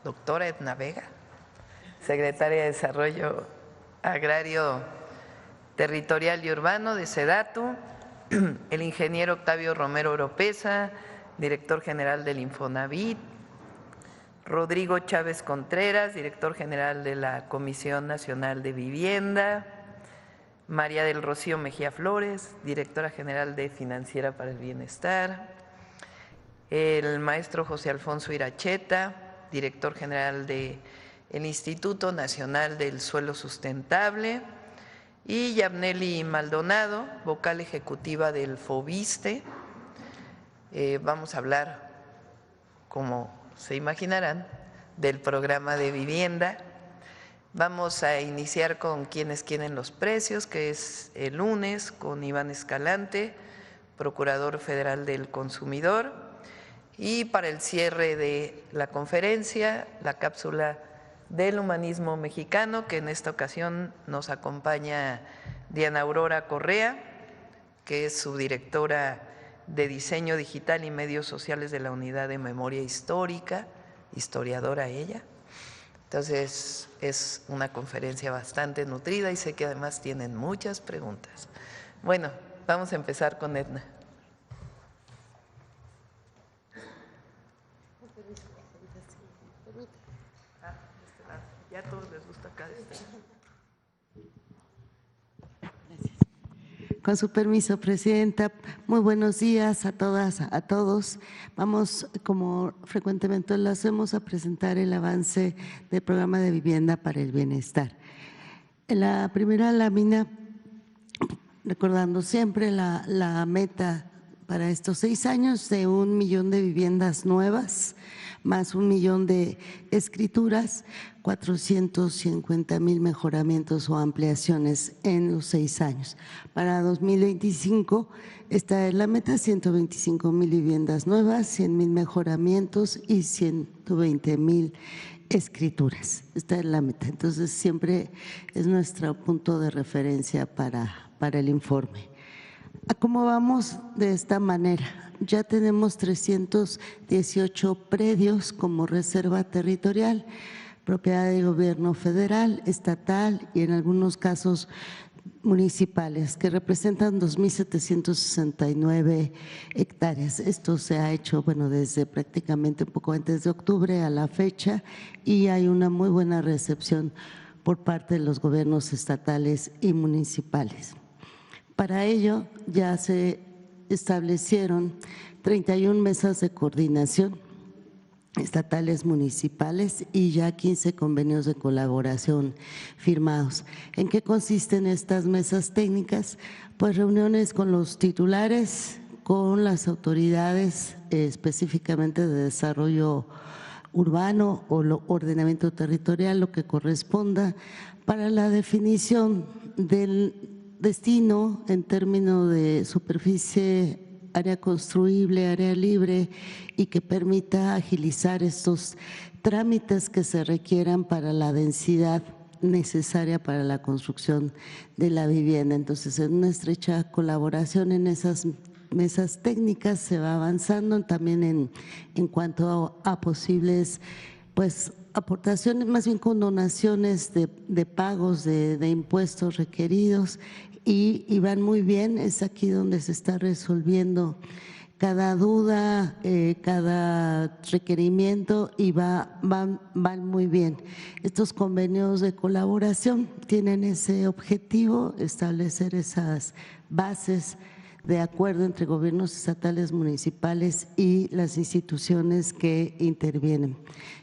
doctora Edna Vega, secretaria de Desarrollo Agrario, Territorial y Urbano de SEDATU, el ingeniero Octavio Romero Oropesa, director general del Infonavit, Rodrigo Chávez Contreras, director general de la Comisión Nacional de Vivienda, María del Rocío Mejía Flores, directora general de Financiera para el Bienestar, el maestro José Alfonso Iracheta, director general del Instituto Nacional del Suelo Sustentable, y Yabneli Maldonado, vocal ejecutiva del FOBISTE. Vamos a hablar, como se imaginarán, del programa de vivienda. Vamos a iniciar con quienes quieren los precios, que es el lunes, con Iván Escalante, Procurador Federal del Consumidor. Y para el cierre de la conferencia, la cápsula del humanismo mexicano, que en esta ocasión nos acompaña Diana Aurora Correa, que es subdirectora de Diseño Digital y Medios Sociales de la Unidad de Memoria Histórica, historiadora ella. Entonces, es una conferencia bastante nutrida y sé que además tienen muchas preguntas. Bueno, vamos a empezar con Edna. Ya a todos les gusta acá de este lado. Con su permiso, Presidenta, muy buenos días a todas, a todos. Vamos, como frecuentemente lo hacemos, a presentar el avance del programa de vivienda para el bienestar. En la primera lámina, recordando siempre la meta para estos 6 años de 1 millón de viviendas nuevas, más 1 millón de escrituras, 450,000 mejoramientos o ampliaciones en los 6 años. Para 2025, esta es la meta: 125,000 viviendas nuevas, 100,000 mejoramientos y 120,000 escrituras. Esta es la meta. Entonces, siempre es nuestro punto de referencia para el informe. ¿Cómo vamos? De esta manera. Ya tenemos 318 predios como reserva territorial, propiedad del gobierno federal, estatal y en algunos casos municipales, que representan 2,769 hectáreas. Esto se ha hecho, bueno, desde prácticamente un poco antes de octubre a la fecha, y hay una muy buena recepción por parte de los gobiernos estatales y municipales. Para ello ya se establecieron 31 mesas de coordinación estatales, municipales y ya 15 convenios de colaboración firmados. ¿En qué consisten estas mesas técnicas? Pues reuniones con los titulares, con las autoridades específicamente de desarrollo urbano o ordenamiento territorial, lo que corresponda, para la definición del destino en términos de superficie, área construible, área libre, y que permita agilizar estos trámites que se requieran para la densidad necesaria para la construcción de la vivienda. Entonces, en una estrecha colaboración en esas mesas técnicas se va avanzando también en cuanto a posibles, pues, aportaciones, más bien con donaciones de pagos de impuestos requeridos, y van muy bien. Es aquí donde se está resolviendo cada duda, cada requerimiento, y van muy bien. Estos convenios de colaboración tienen ese objetivo: establecer esas bases de acuerdo entre gobiernos estatales, municipales y las instituciones que intervienen.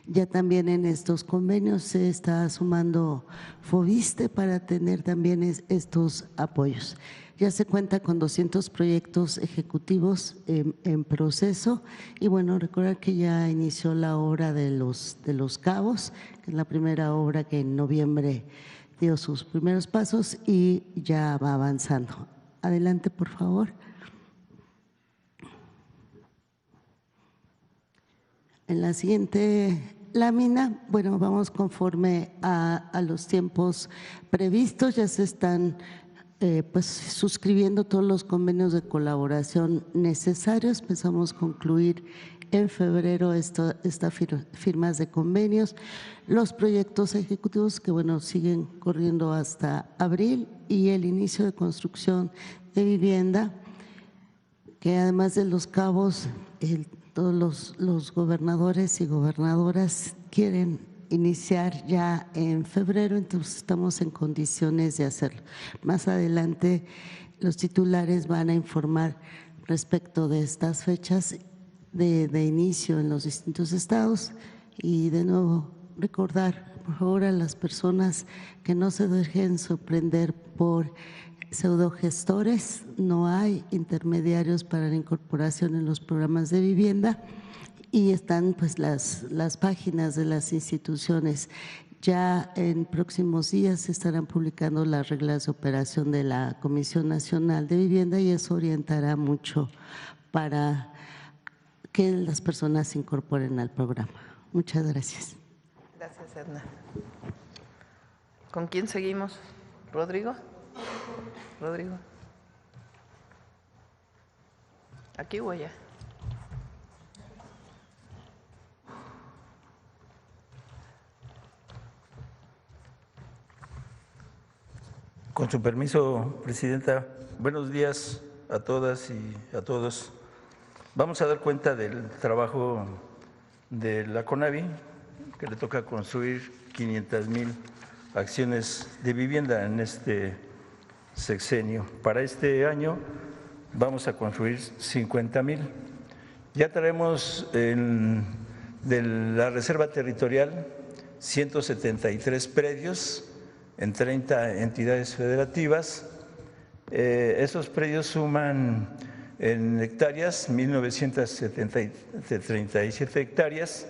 Ya también en estos convenios se está sumando FOBISTE para tener también estos apoyos. Ya se cuenta con 200 proyectos ejecutivos en proceso, y bueno, recordar que ya inició la obra de los Cabos, que es la primera obra que en noviembre dio sus primeros pasos y ya va avanzando. Adelante, por favor. En la siguiente lámina, bueno, vamos conforme a los tiempos previstos. Ya se están pues suscribiendo todos los convenios de colaboración necesarios. Pensamos concluir en febrero firmas de convenios, los proyectos ejecutivos que bueno siguen corriendo hasta abril y el inicio de construcción de vivienda, que además de Los Cabos, todos los gobernadores y gobernadoras quieren iniciar ya en febrero, entonces estamos en condiciones de hacerlo. Más adelante los titulares van a informar respecto de estas fechas de inicio en los distintos estados y de nuevo recordar por favor a las personas que no se dejen sorprender por pseudogestores, no hay intermediarios para la incorporación en los programas de vivienda y están pues las páginas de las instituciones. Ya en próximos días se estarán publicando las reglas de operación de la Comisión Nacional de Vivienda y eso orientará mucho para que las personas se incorporen al programa. Muchas gracias. Gracias, Edna. ¿Con quién seguimos? ¿Rodrigo? Rodrigo. ¿Aquí o allá? Con su permiso, Presidenta, buenos días a todas y a todos. Vamos a dar cuenta del trabajo de la CONAVI, que le toca construir 500,000 acciones de vivienda en este sexenio. Para este año vamos a construir 50,000. Ya traemos de la Reserva Territorial 173 predios en 30 entidades federativas. Esos predios suman en hectáreas 1,937 hectáreas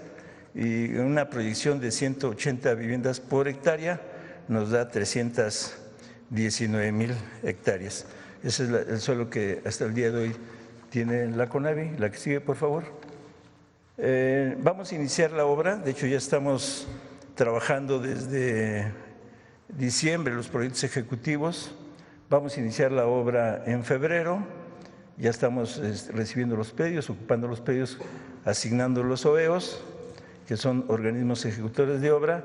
y una proyección de 180 viviendas por hectárea nos da 319,000 hectáreas. Ese es el suelo que hasta el día de hoy tiene la CONAVI. La que sigue, por favor. Vamos a iniciar la obra, de hecho ya estamos trabajando desde diciembre los proyectos ejecutivos. Vamos a iniciar la obra en febrero, ya estamos recibiendo los predios, ocupando los predios, asignando los OEOs, que son organismos ejecutores de obra.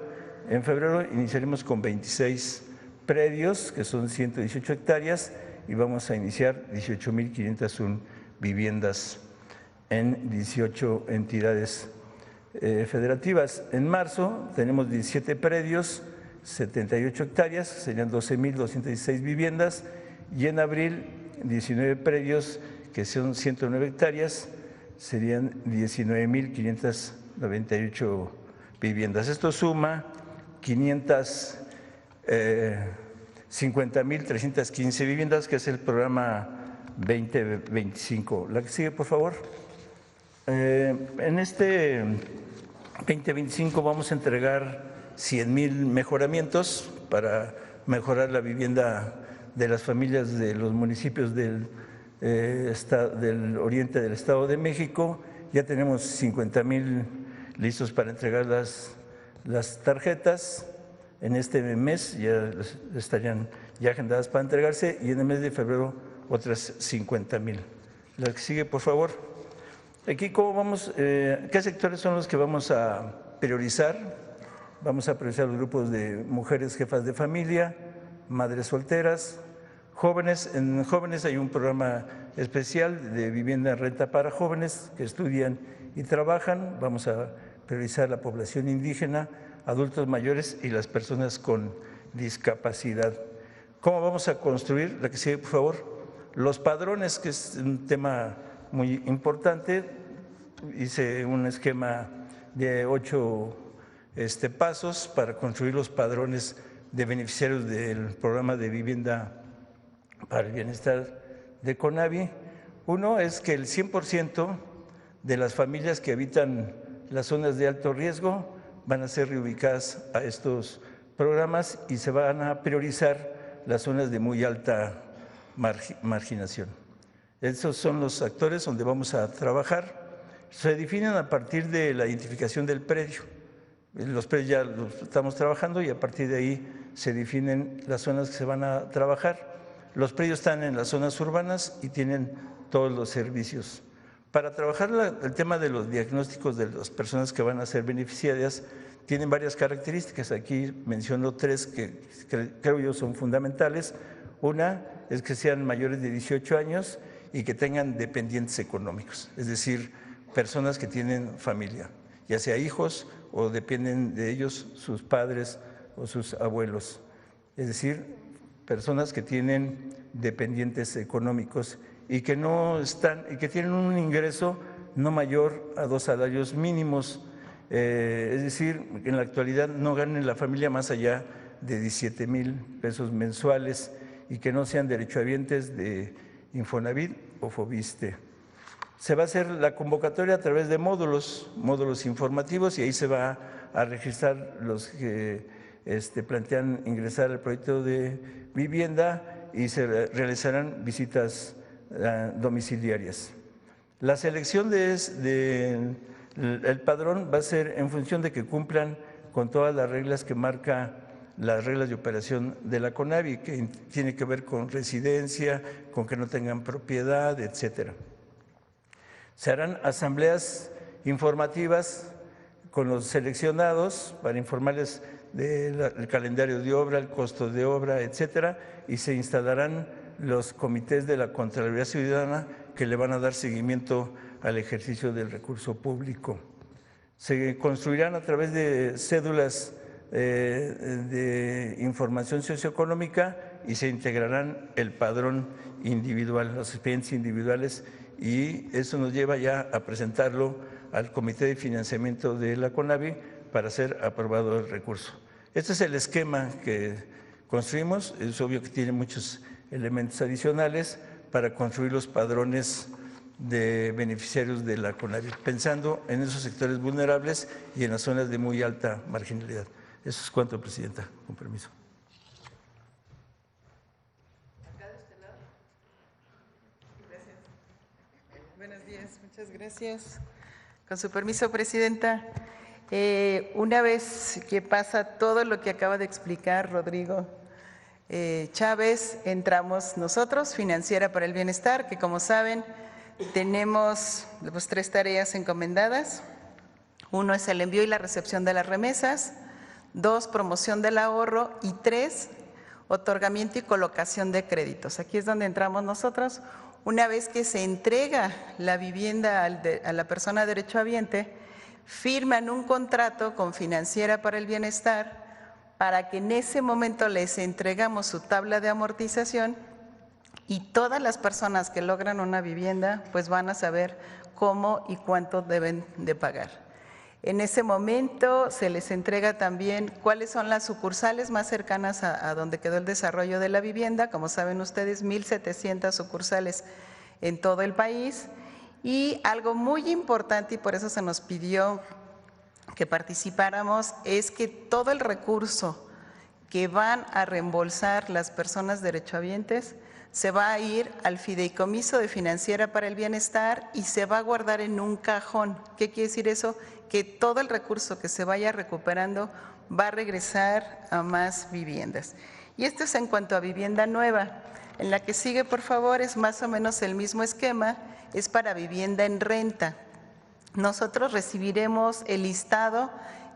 En febrero iniciaremos con 26 predios, que son 118 hectáreas, y vamos a iniciar 18,501 viviendas en 18 entidades federativas. En marzo tenemos 17 predios, 78 hectáreas, serían 12,216 viviendas, y en abril 19 predios, que son 109 hectáreas, serían 19,598 viviendas. Esto suma 550,315 viviendas, que es el programa 2025. La que sigue, por favor. En este 2025 vamos a entregar 100,000 mejoramientos para mejorar la vivienda de las familias de los municipios del oriente del Estado de México. Ya tenemos 50,000 listos para entregar las tarjetas. En este mes ya estarían ya agendadas para entregarse y en el mes de febrero otras 50,000. La que sigue, por favor. Aquí, ¿cómo vamos? ¿Qué sectores son los que vamos a priorizar? Vamos a priorizar los grupos de mujeres jefas de familia, madres solteras, jóvenes. En jóvenes hay un programa especial de vivienda en renta para jóvenes que estudian y trabajan. Vamos a priorizar la población indígena, adultos mayores y las personas con discapacidad. ¿Cómo vamos a construir? La que sigue, por favor. Los padrones, que es un tema muy importante. Hice un esquema de 8 pasos para construir los padrones de beneficiarios del programa de vivienda para el bienestar de CONAVI. Uno es que el 100% de las familias que habitan las zonas de alto riesgo van a ser reubicadas a estos programas y se van a priorizar las zonas de muy alta marginación. Esos son los actores donde vamos a trabajar. Se definen a partir de la identificación del predio. Los predios ya los estamos trabajando y a partir de ahí se definen las zonas que se van a trabajar. Los predios están en las zonas urbanas y tienen todos los servicios. Para trabajar el tema de los diagnósticos de las personas que van a ser beneficiarias, tienen varias características. Aquí menciono 3 que creo yo son fundamentales. Una es que sean mayores de 18 años y que tengan dependientes económicos, es decir, personas que tienen familia, ya sea hijos o dependen de ellos sus padres o sus abuelos, es decir, personas que tienen dependientes económicos y que no están y que tienen un ingreso no mayor a 2 salarios mínimos, es decir, en la actualidad no ganen la familia más allá de 17,000 pesos mensuales y que no sean derechohabientes de Infonavit o Fobiste. Se va a hacer la convocatoria a través de módulos informativos, y ahí se va a registrar los que plantean ingresar al proyecto de vivienda y se realizarán visitas domiciliarias. La selección del padrón va a ser en función de que cumplan con todas las reglas que marca las reglas de operación de la CONAVI, que tiene que ver con residencia, con que no tengan propiedad, etcétera. Se harán asambleas informativas con los seleccionados para informarles del calendario de obra, el costo de obra, etcétera, y se instalarán los comités de la Contraloría Ciudadana que le van a dar seguimiento al ejercicio del recurso público. Se construirán a través de cédulas de información socioeconómica y se integrarán el padrón individual, los expedientes individuales, y eso nos lleva ya a presentarlo al Comité de Financiamiento de la CONAVI para ser aprobado el recurso. Este es el esquema que construimos. Es obvio que tiene muchos elementos adicionales para construir los padrones de beneficiarios de la CONAVI, pensando en esos sectores vulnerables y en las zonas de muy alta marginalidad. Eso es cuanto, Presidenta. Con permiso. Buenos días, muchas gracias. Con su permiso, Presidenta. Una vez que pasa todo lo que acaba de explicar Rodrigo Chávez, entramos nosotros, Financiera para el Bienestar, que como saben tenemos 3 tareas encomendadas. 1 es el envío y la recepción de las remesas, 2, promoción del ahorro, y 3, otorgamiento y colocación de créditos. Aquí es donde entramos nosotros. Una vez que se entrega la vivienda a la persona derechohabiente, firman un contrato con Financiera para el Bienestar para que en ese momento les entregamos su tabla de amortización, y todas las personas que logran una vivienda pues van a saber cómo y cuánto deben de pagar. En ese momento se les entrega también cuáles son las sucursales más cercanas a donde quedó el desarrollo de la vivienda. Como saben ustedes, 1,700 sucursales en todo el país. Y algo muy importante, y por eso se nos pidió que participáramos, es que todo el recurso que van a reembolsar las personas derechohabientes se va a ir al fideicomiso de Financiera para el Bienestar y se va a guardar en un cajón. ¿Qué quiere decir eso? Que todo el recurso que se vaya recuperando va a regresar a más viviendas. Y esto es en cuanto a vivienda nueva. En la que sigue, por favor, es más o menos el mismo esquema, es para vivienda en renta. Nosotros recibiremos el listado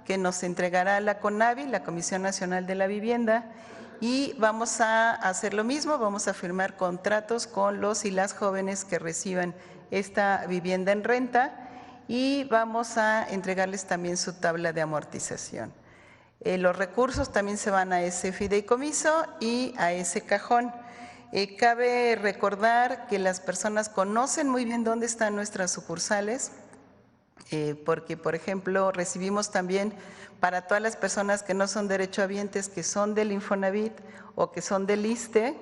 que nos entregará la CONAVI, la Comisión Nacional de la Vivienda, y vamos a hacer lo mismo, vamos a firmar contratos con los y las jóvenes que reciban esta vivienda en renta, y vamos a entregarles también su tabla de amortización. Los recursos también se van a ese fideicomiso y a ese cajón. Cabe recordar que las personas conocen muy bien dónde están nuestras sucursales, porque, por ejemplo, recibimos también para todas las personas que no son derechohabientes, que son del Infonavit o que son del ISSSTE,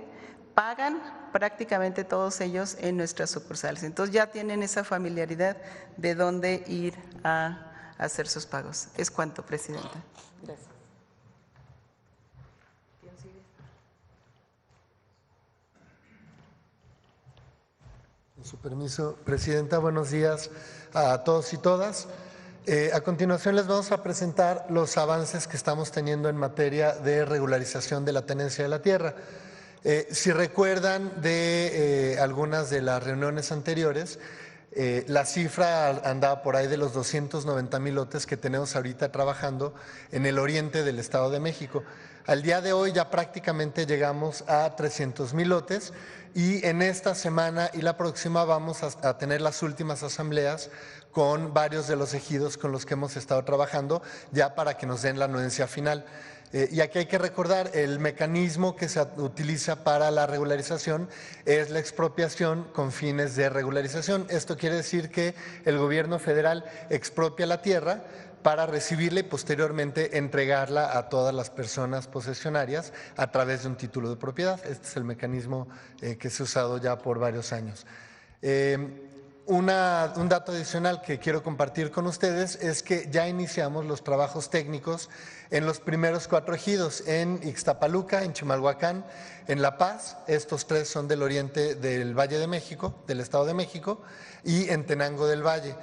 pagan prácticamente todos ellos en nuestras sucursales. Entonces ya tienen esa familiaridad de dónde ir a hacer sus pagos. Es cuanto, Presidenta. Gracias. Con su permiso, Presidenta, buenos días a todos y todas. A continuación les vamos a presentar los avances que estamos teniendo en materia de regularización de la tenencia de la tierra. Si recuerdan de algunas de las reuniones anteriores, La cifra andaba por ahí de los 290,000 lotes que tenemos ahorita trabajando en el oriente del Estado de México. Al día de hoy ya prácticamente llegamos a 300,000 lotes y en esta semana y la próxima vamos a tener las últimas asambleas con varios de los ejidos con los que hemos estado trabajando ya para que nos den la anuencia final. Y aquí hay que recordar, el mecanismo que se utiliza para la regularización es la expropiación con fines de regularización. Esto quiere decir que el gobierno federal expropia la tierra para recibirla y posteriormente entregarla a todas las personas posesionarias a través de un título de propiedad. Este es el mecanismo que se ha usado ya por varios años. Un dato adicional que quiero compartir con ustedes es que ya iniciamos los trabajos técnicos en los primeros 4 ejidos, en Ixtapaluca, en Chimalhuacán, en La Paz, estos 3 son del oriente del Valle de México, del Estado de México, y en Tenango del Valle.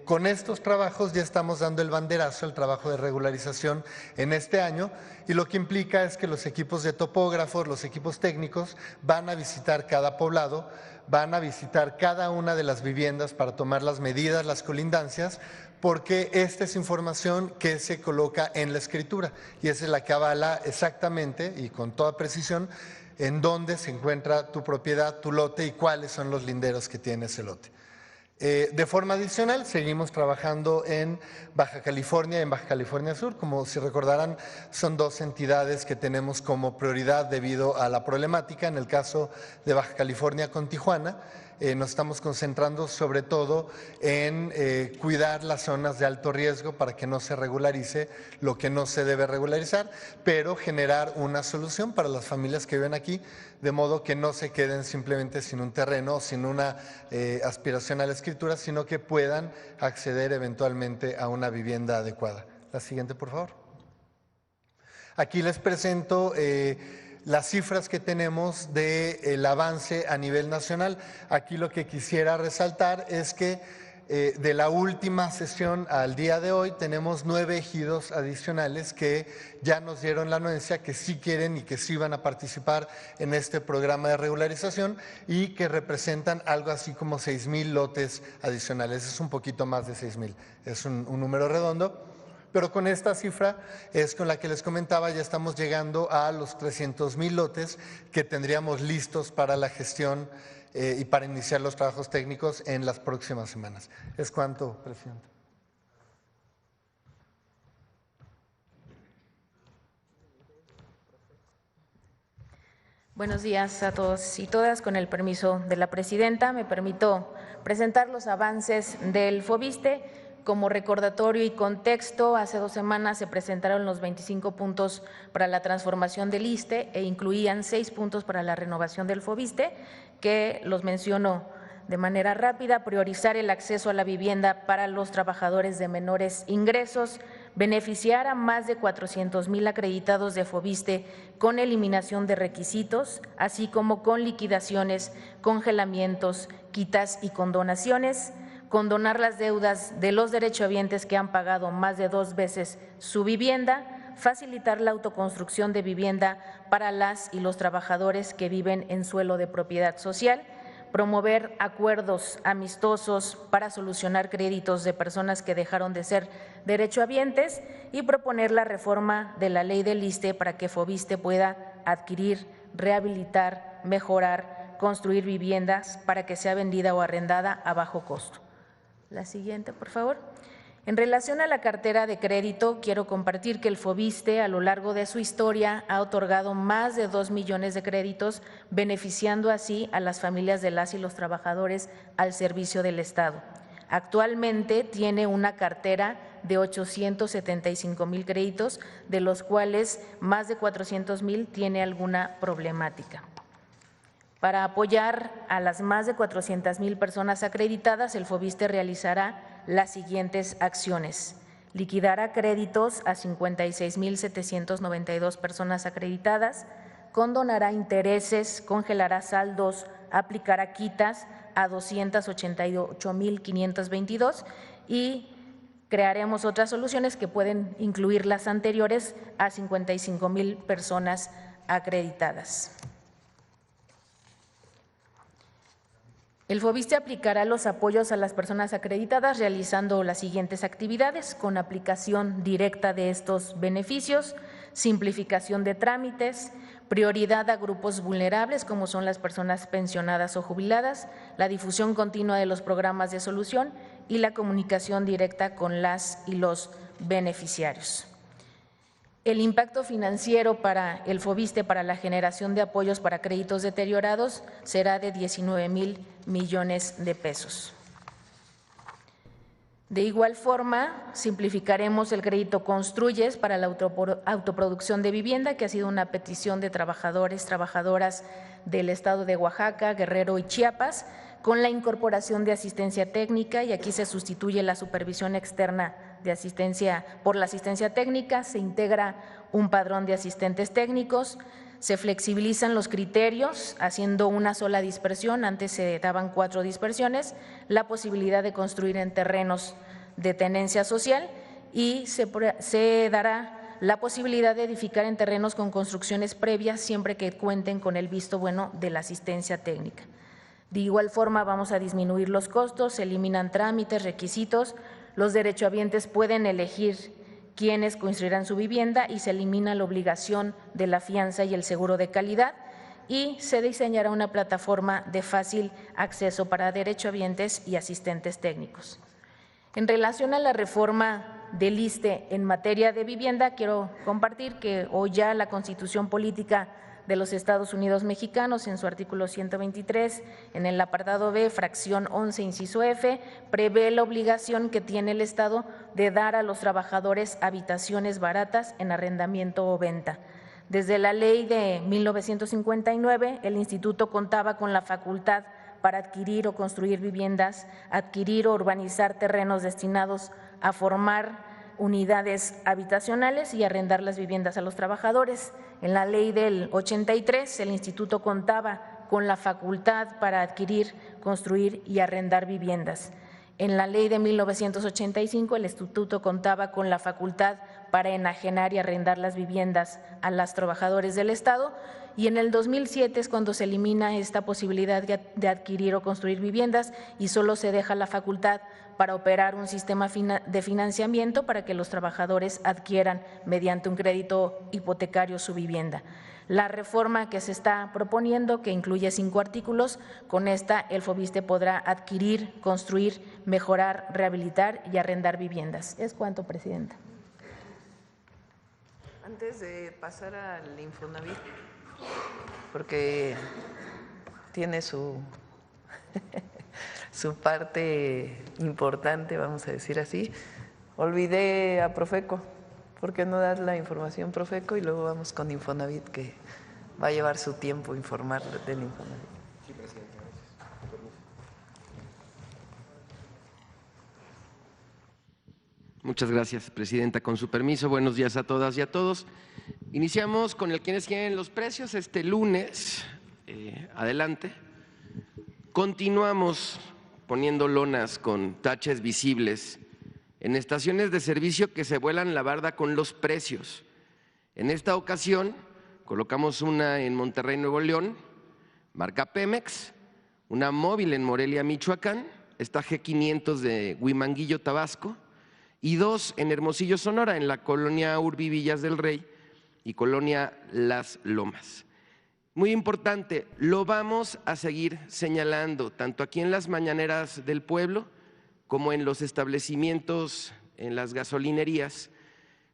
Con estos trabajos ya estamos dando el banderazo al trabajo de regularización en este año y lo que implica es que los equipos de topógrafos, los equipos técnicos van a visitar cada poblado, van a visitar cada una de las viviendas para tomar las medidas, las colindancias, porque esta es información que se coloca en la escritura y esa es la que avala exactamente y con toda precisión en dónde se encuentra tu propiedad, tu lote y cuáles son los linderos que tiene ese lote. De forma adicional, seguimos trabajando en Baja California y en Baja California Sur. Como si recordarán, son 2 entidades que tenemos como prioridad debido a la problemática. En el caso de Baja California con Tijuana, nos estamos concentrando sobre todo en cuidar las zonas de alto riesgo para que no se regularice lo que no se debe regularizar, pero generar una solución para las familias que viven aquí, de modo que no se queden simplemente sin un terreno, sin una aspiración a la escritura, sino que puedan acceder eventualmente a una vivienda adecuada. La siguiente, por favor. Aquí les presento las cifras que tenemos del avance a nivel nacional. Aquí lo que quisiera resaltar es que de la última sesión al día de hoy tenemos 9 ejidos adicionales que ya nos dieron la anuencia, que sí quieren y que sí van a participar en este programa de regularización y que representan algo así como 6,000 lotes adicionales. Es un poquito más de 6,000, es un número redondo. Pero con esta cifra es con la que les comentaba, ya estamos llegando a los 300,000 lotes que tendríamos listos para la gestión y para iniciar los trabajos técnicos en las próximas semanas. ¿Es cuánto, presidente? Buenos días a todos y todas. Con el permiso de la presidenta, me permito presentar los avances del FOBISTE. Como recordatorio y contexto, hace 2 semanas se presentaron los 25 puntos para la transformación del ISSSTE e incluían 6 puntos para la renovación del FOBISTE, que los menciono de manera rápida: priorizar el acceso a la vivienda para los trabajadores de menores ingresos, beneficiar a más de 400,000 acreditados de FOBISTE con eliminación de requisitos, así como con liquidaciones, congelamientos, quitas y condonaciones, condonar las deudas de los derechohabientes que han pagado más de 2 veces su vivienda, facilitar la autoconstrucción de vivienda para las y los trabajadores que viven en suelo de propiedad social, promover acuerdos amistosos para solucionar créditos de personas que dejaron de ser derechohabientes y proponer la reforma de la ley del ISSSTE para que FOBISTE pueda adquirir, rehabilitar, mejorar, construir viviendas para que sea vendida o arrendada a bajo costo. La siguiente, por favor. En relación a la cartera de crédito, quiero compartir que el FOBISTE a lo largo de su historia ha otorgado más de 2 millones de créditos, beneficiando así a las familias de las y los trabajadores al servicio del Estado. Actualmente tiene una cartera de 875,000 créditos, de los cuales más de 400,000 tiene alguna problemática. Para apoyar a las más de 400,000 personas acreditadas, el FOBISTE realizará las siguientes acciones: liquidará créditos a 56,792 personas acreditadas, condonará intereses, congelará saldos, aplicará quitas a 288,522 y crearemos otras soluciones que pueden incluir las anteriores a 55,000 personas acreditadas. El FOBISTE aplicará los apoyos a las personas acreditadas realizando las siguientes actividades con aplicación directa de estos beneficios: simplificación de trámites, prioridad a grupos vulnerables como son las personas pensionadas o jubiladas, la difusión continua de los programas de solución y la comunicación directa con las y los beneficiarios. El impacto financiero para el FOBISTE para la generación de apoyos para créditos deteriorados será de 19,000 millones de pesos. De igual forma, simplificaremos el crédito Construyes para la autoproducción de vivienda, que ha sido una petición de trabajadores, trabajadoras del estado de Oaxaca, Guerrero y Chiapas, con la incorporación de asistencia técnica, y aquí se sustituye la supervisión externa de asistencia por la asistencia técnica, se integra un padrón de asistentes técnicos, se flexibilizan los criterios haciendo una sola dispersión, antes se daban 4 dispersiones, la posibilidad de construir en terrenos de tenencia social y se dará la posibilidad de edificar en terrenos con construcciones previas siempre que cuenten con el visto bueno de la asistencia técnica. De igual forma vamos a disminuir los costos, se eliminan trámites, requisitos, los derechohabientes pueden elegir quiénes construirán su vivienda y se elimina la obligación de la fianza y el seguro de calidad, y se diseñará una plataforma de fácil acceso para derechohabientes y asistentes técnicos. En relación a la reforma del ISSSTE en materia de vivienda, quiero compartir que hoy ya la Constitución Política de los Estados Unidos Mexicanos, en su artículo 123, en el apartado B, fracción 11, inciso F, prevé la obligación que tiene el Estado de dar a los trabajadores habitaciones baratas en arrendamiento o venta. Desde la ley de 1959, el Instituto contaba con la facultad para adquirir o construir viviendas, adquirir o urbanizar terrenos destinados a formar unidades habitacionales y arrendar las viviendas a los trabajadores. En la ley del 83, el Instituto contaba con la facultad para adquirir, construir y arrendar viviendas. En la ley de 1985, el Instituto contaba con la facultad para enajenar y arrendar las viviendas a los trabajadores del Estado, y en el 2007 es cuando se elimina esta posibilidad de adquirir o construir viviendas y solo se deja la facultad para operar un sistema de financiamiento para que los trabajadores adquieran mediante un crédito hipotecario su vivienda. La reforma que se está proponiendo, que incluye 5 artículos, con esta el FOBISTE podrá adquirir, construir, mejorar, rehabilitar y arrendar viviendas. Es cuanto, Presidenta. Antes de pasar al Infonavit, porque tiene su parte importante, vamos a decir así, olvidé a Profeco. ¿Por qué no dar la información Profeco y luego vamos con Infonavit, que va a llevar su tiempo informar del Infonavit? Sí, Presidenta, gracias. Muchas gracias, Presidenta. Con su permiso, buenos días a todas y a todos. Iniciamos con el quienes quieren los precios este lunes. Adelante. Continuamos poniendo lonas con taches visibles en estaciones de servicio que se vuelan la barda con los precios. En esta ocasión colocamos una en Monterrey, Nuevo León, marca Pemex, una móvil en Morelia, Michoacán, esta G500 de Huimanguillo, Tabasco, y 2 en Hermosillo, Sonora, en la colonia Urbi Villas del Rey y colonia Las Lomas. Muy importante, lo vamos a seguir señalando, tanto aquí en las mañaneras del pueblo como en los establecimientos, en las gasolinerías.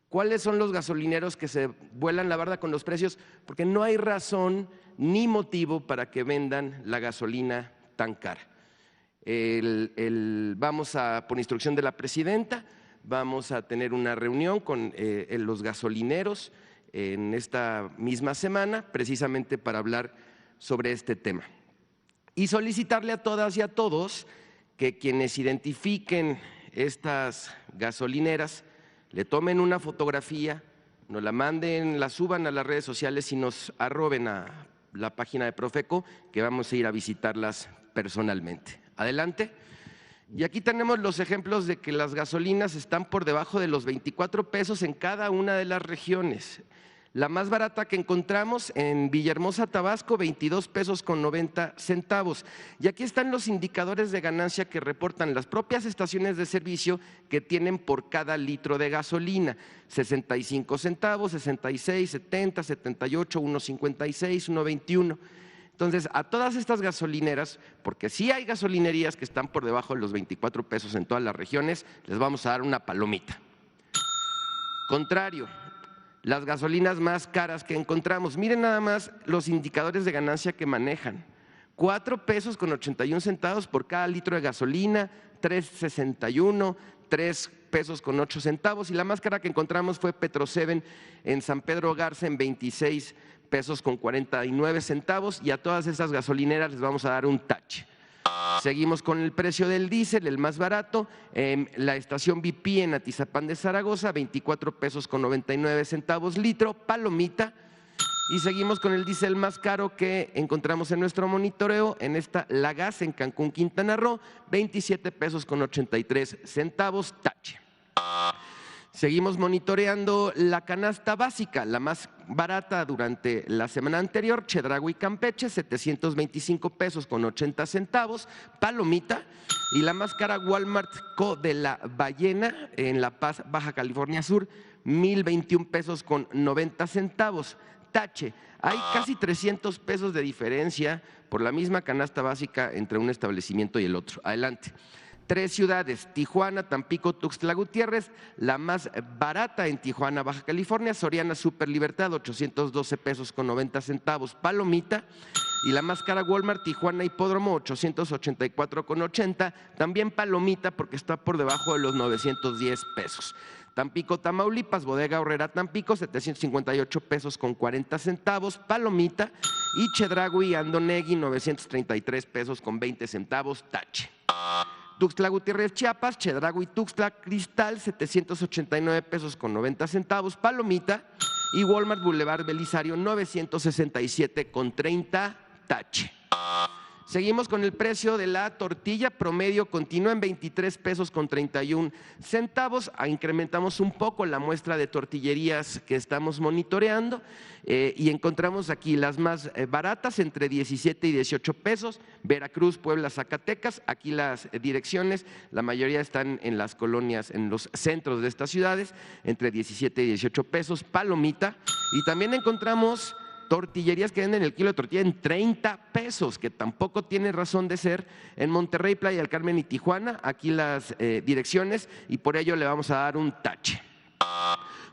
¿Cuáles son los gasolineros que se vuelan la barda con los precios? Porque no hay razón ni motivo para que vendan la gasolina tan cara. Vamos a, por instrucción de la presidenta, vamos a tener una reunión con los gasolineros en esta misma semana, precisamente para hablar sobre este tema. Y solicitarle a todas y a todos que quienes identifiquen estas gasolineras le tomen una fotografía, nos la manden, la suban a las redes sociales y nos arroben a la página de Profeco, que vamos a ir a visitarlas personalmente. Adelante. Y aquí tenemos los ejemplos de que las gasolinas están por debajo de los 24 pesos en cada una de las regiones. La más barata que encontramos en Villahermosa, Tabasco, 22 pesos con 90 centavos. Y aquí están los indicadores de ganancia que reportan las propias estaciones de servicio que tienen por cada litro de gasolina. 65 centavos, 66, 70, 78, 1.56, 1.21. Entonces, a todas estas gasolineras, porque sí hay gasolinerías que están por debajo de los 24 pesos en todas las regiones, les vamos a dar una palomita. Contrario, las gasolinas más caras que encontramos. Miren nada más los indicadores de ganancia que manejan. 4 pesos con 81 centavos por cada litro de gasolina, 3.61, 3 pesos con 8 centavos. Y la más cara que encontramos fue Petro 7 en San Pedro Garza en 26 pesos con 49 centavos. Y a todas estas gasolineras les vamos a dar un tache. Seguimos con el precio del diésel, el más barato, en la estación BP en Atizapán de Zaragoza, 24 pesos con 99 centavos litro, palomita. Y seguimos con el diésel más caro que encontramos en nuestro monitoreo, en esta La Gas en Cancún, Quintana Roo, 27 pesos con 83 centavos, tache. Seguimos monitoreando la canasta básica, la más barata durante la semana anterior, Chedraui Campeche, 725 pesos con 80 centavos, palomita. Y la más cara, Walmart Co. de la Ballena, en La Paz, Baja California Sur, 1,021 pesos con 90 centavos, tache. Hay casi 300 pesos de diferencia por la misma canasta básica entre un establecimiento y el otro. Adelante. 3 ciudades, Tijuana, Tampico, Tuxtla Gutiérrez, la más barata en Tijuana, Baja California, Soriana Super Libertad, 812 pesos con 90 centavos, palomita. Y la más cara, Walmart, Tijuana Hipódromo, 884 con 80, también palomita porque está por debajo de los 910 pesos. Tampico, Tamaulipas, Bodega Aurrera Tampico, 758 pesos con 40 centavos, palomita. Y Chedraui Andonegui, 933 pesos con 20 centavos, tache. Tuxtla Gutiérrez, Chiapas, Chedraui Tuxtla Cristal, 789 pesos con 90 centavos, palomita. Y Walmart Boulevard Belisario, 967 con 30, tache. Seguimos con el precio de la tortilla promedio, continúa en 23 pesos con 31 centavos. Incrementamos un poco la muestra de tortillerías que estamos monitoreando y encontramos aquí las más baratas entre 17 y 18 pesos, Veracruz, Puebla, Zacatecas. Aquí las direcciones, la mayoría están en las colonias, en los centros de estas ciudades, entre 17 y 18 pesos, palomita. Y también encontramos tortillerías que venden el kilo de tortilla en 30 pesos, que tampoco tiene razón de ser, en Monterrey, Playa del Carmen y Tijuana. Aquí las direcciones y por ello le vamos a dar un tache.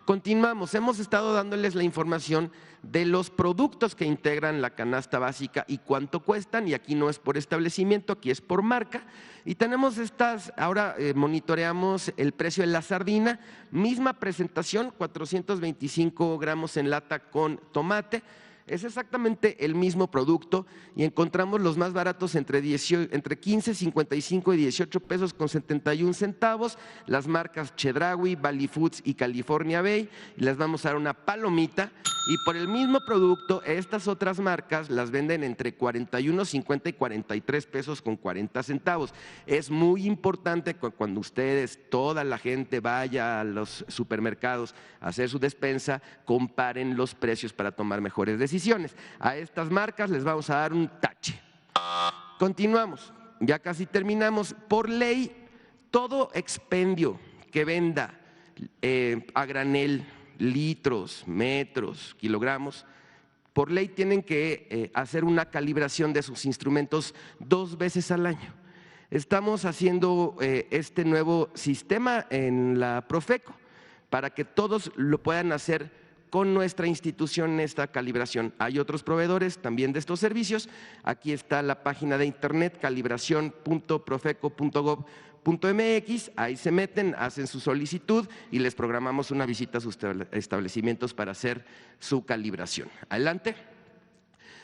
Continuamos, hemos estado dándoles la información de los productos que integran la canasta básica y cuánto cuestan, y aquí no es por establecimiento, aquí es por marca. Y tenemos estas, ahora monitoreamos el precio de la sardina, misma presentación, 425 gramos en lata con tomate. Es exactamente el mismo producto y encontramos los más baratos entre 15, 55 y 18 pesos con 71 centavos, las marcas Chedraui, Valley Foods y California Bay, y les vamos a dar una palomita. Y por el mismo producto, estas otras marcas las venden entre 41, 50 y 43 pesos con 40 centavos. Es muy importante que cuando ustedes, toda la gente vaya a los supermercados a hacer su despensa, comparen los precios para tomar mejores decisiones. A estas marcas les vamos a dar un tache. Continuamos, ya casi terminamos. Por ley, todo expendio que venda a granel, litros, metros, kilogramos, por ley tienen que hacer una calibración de sus instrumentos 2 veces al año. Estamos haciendo este nuevo sistema en la Profeco para que todos lo puedan hacer con nuestra institución, esta calibración. Hay otros proveedores también de estos servicios. Aquí está la página de internet calibración.profeco.gov.mx, ahí se meten, hacen su solicitud y les programamos una visita a sus establecimientos para hacer su calibración. Adelante.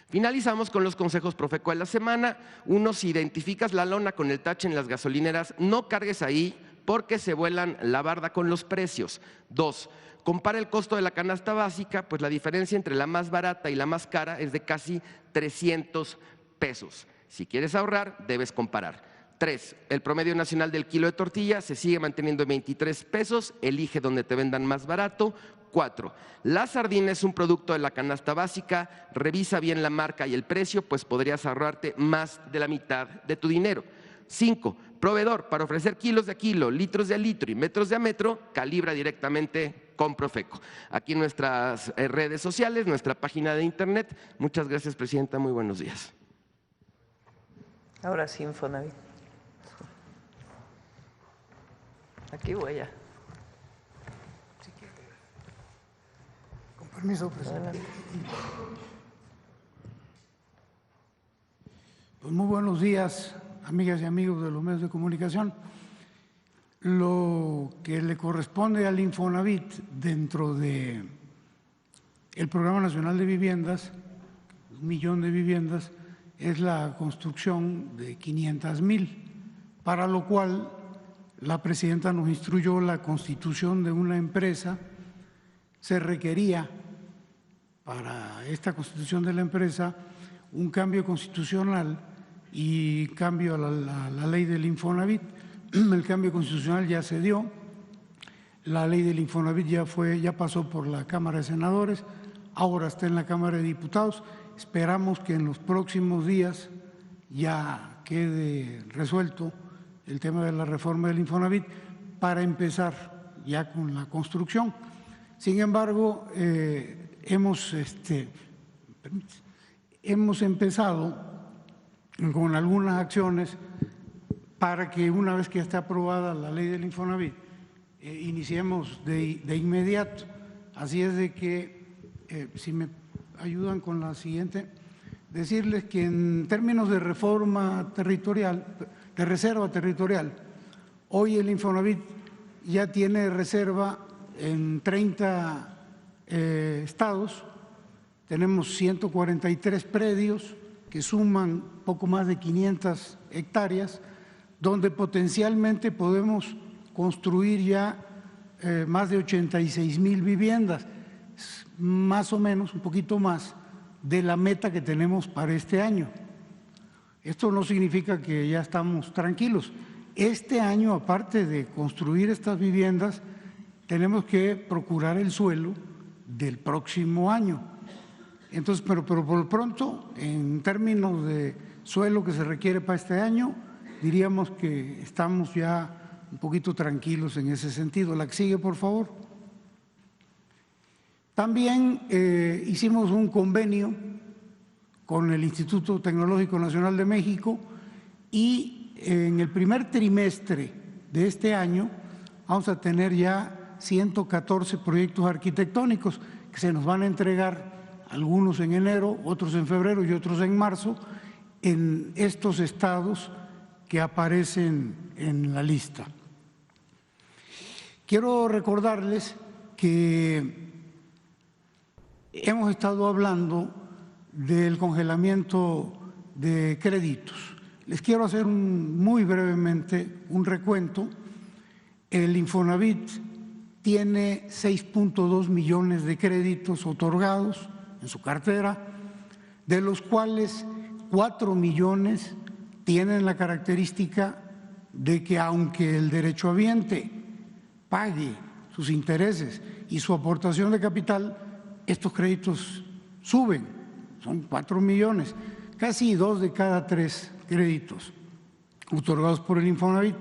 Finalizamos con los consejos Profeco de la semana. 1, si identificas la lona con el tache en las gasolineras, no cargues ahí porque se vuelan la barda con los precios. 2, compara el costo de la canasta básica, pues la diferencia entre la más barata y la más cara es de casi 300 pesos. Si quieres ahorrar, debes comparar. 3, el promedio nacional del kilo de tortilla se sigue manteniendo en 23 pesos, elige donde te vendan más barato. 4, la sardina es un producto de la canasta básica, revisa bien la marca y el precio, pues podrías ahorrarte más de la mitad de tu dinero. 5, proveedor, para ofrecer kilos de kilo, litros de litro y metros de a metro, calibra directamente con Profeco. Aquí en nuestras redes sociales, nuestra página de internet. Muchas gracias, presidenta, muy buenos días. Ahora sí, Infonavit. Aquí voy a. Con permiso, presidente. Pues muy buenos días, amigas y amigos de los medios de comunicación. Lo que le corresponde al Infonavit dentro de el Programa Nacional de Viviendas, 1 millón de viviendas, es la construcción de 500,000, para lo cual la presidenta nos instruyó la constitución de una empresa. Se requería para esta constitución de la empresa un cambio constitucional y cambio a la ley del Infonavit. El cambio constitucional ya se dio, la ley del Infonavit ya pasó por la Cámara de Senadores, ahora está en la Cámara de Diputados. Esperamos que en los próximos días ya quede resuelto el tema de la reforma del Infonavit para empezar ya con la construcción. Sin embargo, hemos empezado con algunas acciones para que una vez que esté aprobada la ley del Infonavit, iniciemos de inmediato. Así es de que, si me ayudan con la siguiente, decirles que en términos de reforma territorial, de reserva territorial, hoy el Infonavit ya tiene reserva en 30 estados, tenemos 143 predios que suman poco más de 500 hectáreas, donde potencialmente podemos construir ya más de 86,000 viviendas, más o menos, un poquito más de la meta que tenemos para este año. Esto no significa que ya estamos tranquilos. Este año, aparte de construir estas viviendas, tenemos que procurar el suelo del próximo año. Entonces, pero por lo pronto, en términos de suelo que se requiere para este año, diríamos que estamos ya un poquito tranquilos en ese sentido. La que sigue, por favor. También hicimos un convenio con el Instituto Tecnológico Nacional de México y en el primer trimestre de este año vamos a tener ya 114 proyectos arquitectónicos que se nos van a entregar, algunos en enero, otros en febrero y otros en marzo, en estos estados que aparecen en la lista. Quiero recordarles que hemos estado hablando del congelamiento de créditos. Les quiero hacer muy brevemente un recuento. El Infonavit tiene 6.2 millones de créditos otorgados en su cartera, de los cuales 4 millones tienen la característica de que aunque el derechohabiente pague sus intereses y su aportación de capital, estos créditos suben, son 4 millones, casi 2 de cada 3 créditos otorgados por el Infonavit.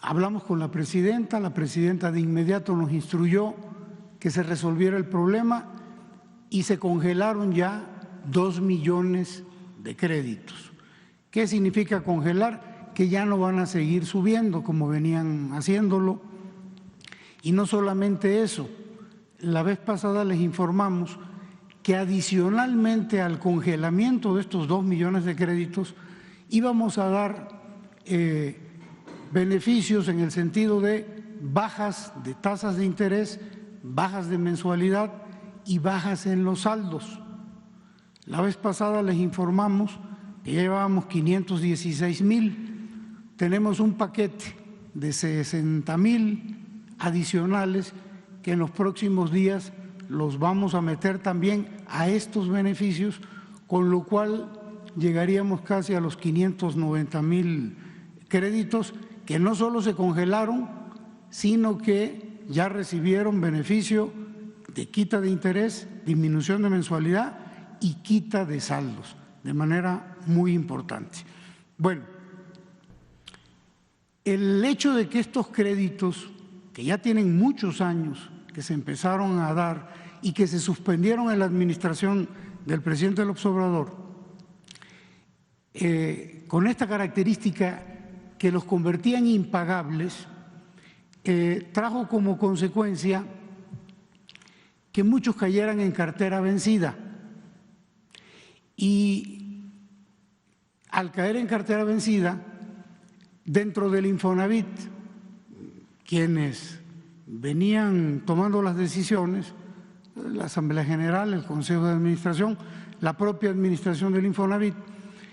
Hablamos con la presidenta de inmediato nos instruyó que se resolviera el problema y se congelaron ya 2 millones de créditos. ¿Qué significa congelar? Que ya no van a seguir subiendo como venían haciéndolo. Y no solamente eso, la vez pasada les informamos que adicionalmente al congelamiento de estos 2 millones de créditos íbamos a dar beneficios en el sentido de bajas de tasas de interés, bajas de mensualidad y bajas en los saldos. La vez pasada les informamos que llevábamos 516,000, tenemos un paquete de 60,000 adicionales que en los próximos días los vamos a meter también a estos beneficios, con lo cual llegaríamos casi a los 590,000 créditos que no solo se congelaron, sino que ya recibieron beneficio de quita de interés, disminución de mensualidad y quita de saldos, de manera muy importante. Bueno, el hecho de que estos créditos, que ya tienen muchos años, que se empezaron a dar y que se suspendieron en la administración del presidente López Obrador, con esta característica que los convertía en impagables, trajo como consecuencia que muchos cayeran en cartera vencida. Y al caer en cartera vencida, dentro del Infonavit, quienes venían tomando las decisiones, la Asamblea General, el Consejo de Administración, la propia administración del Infonavit,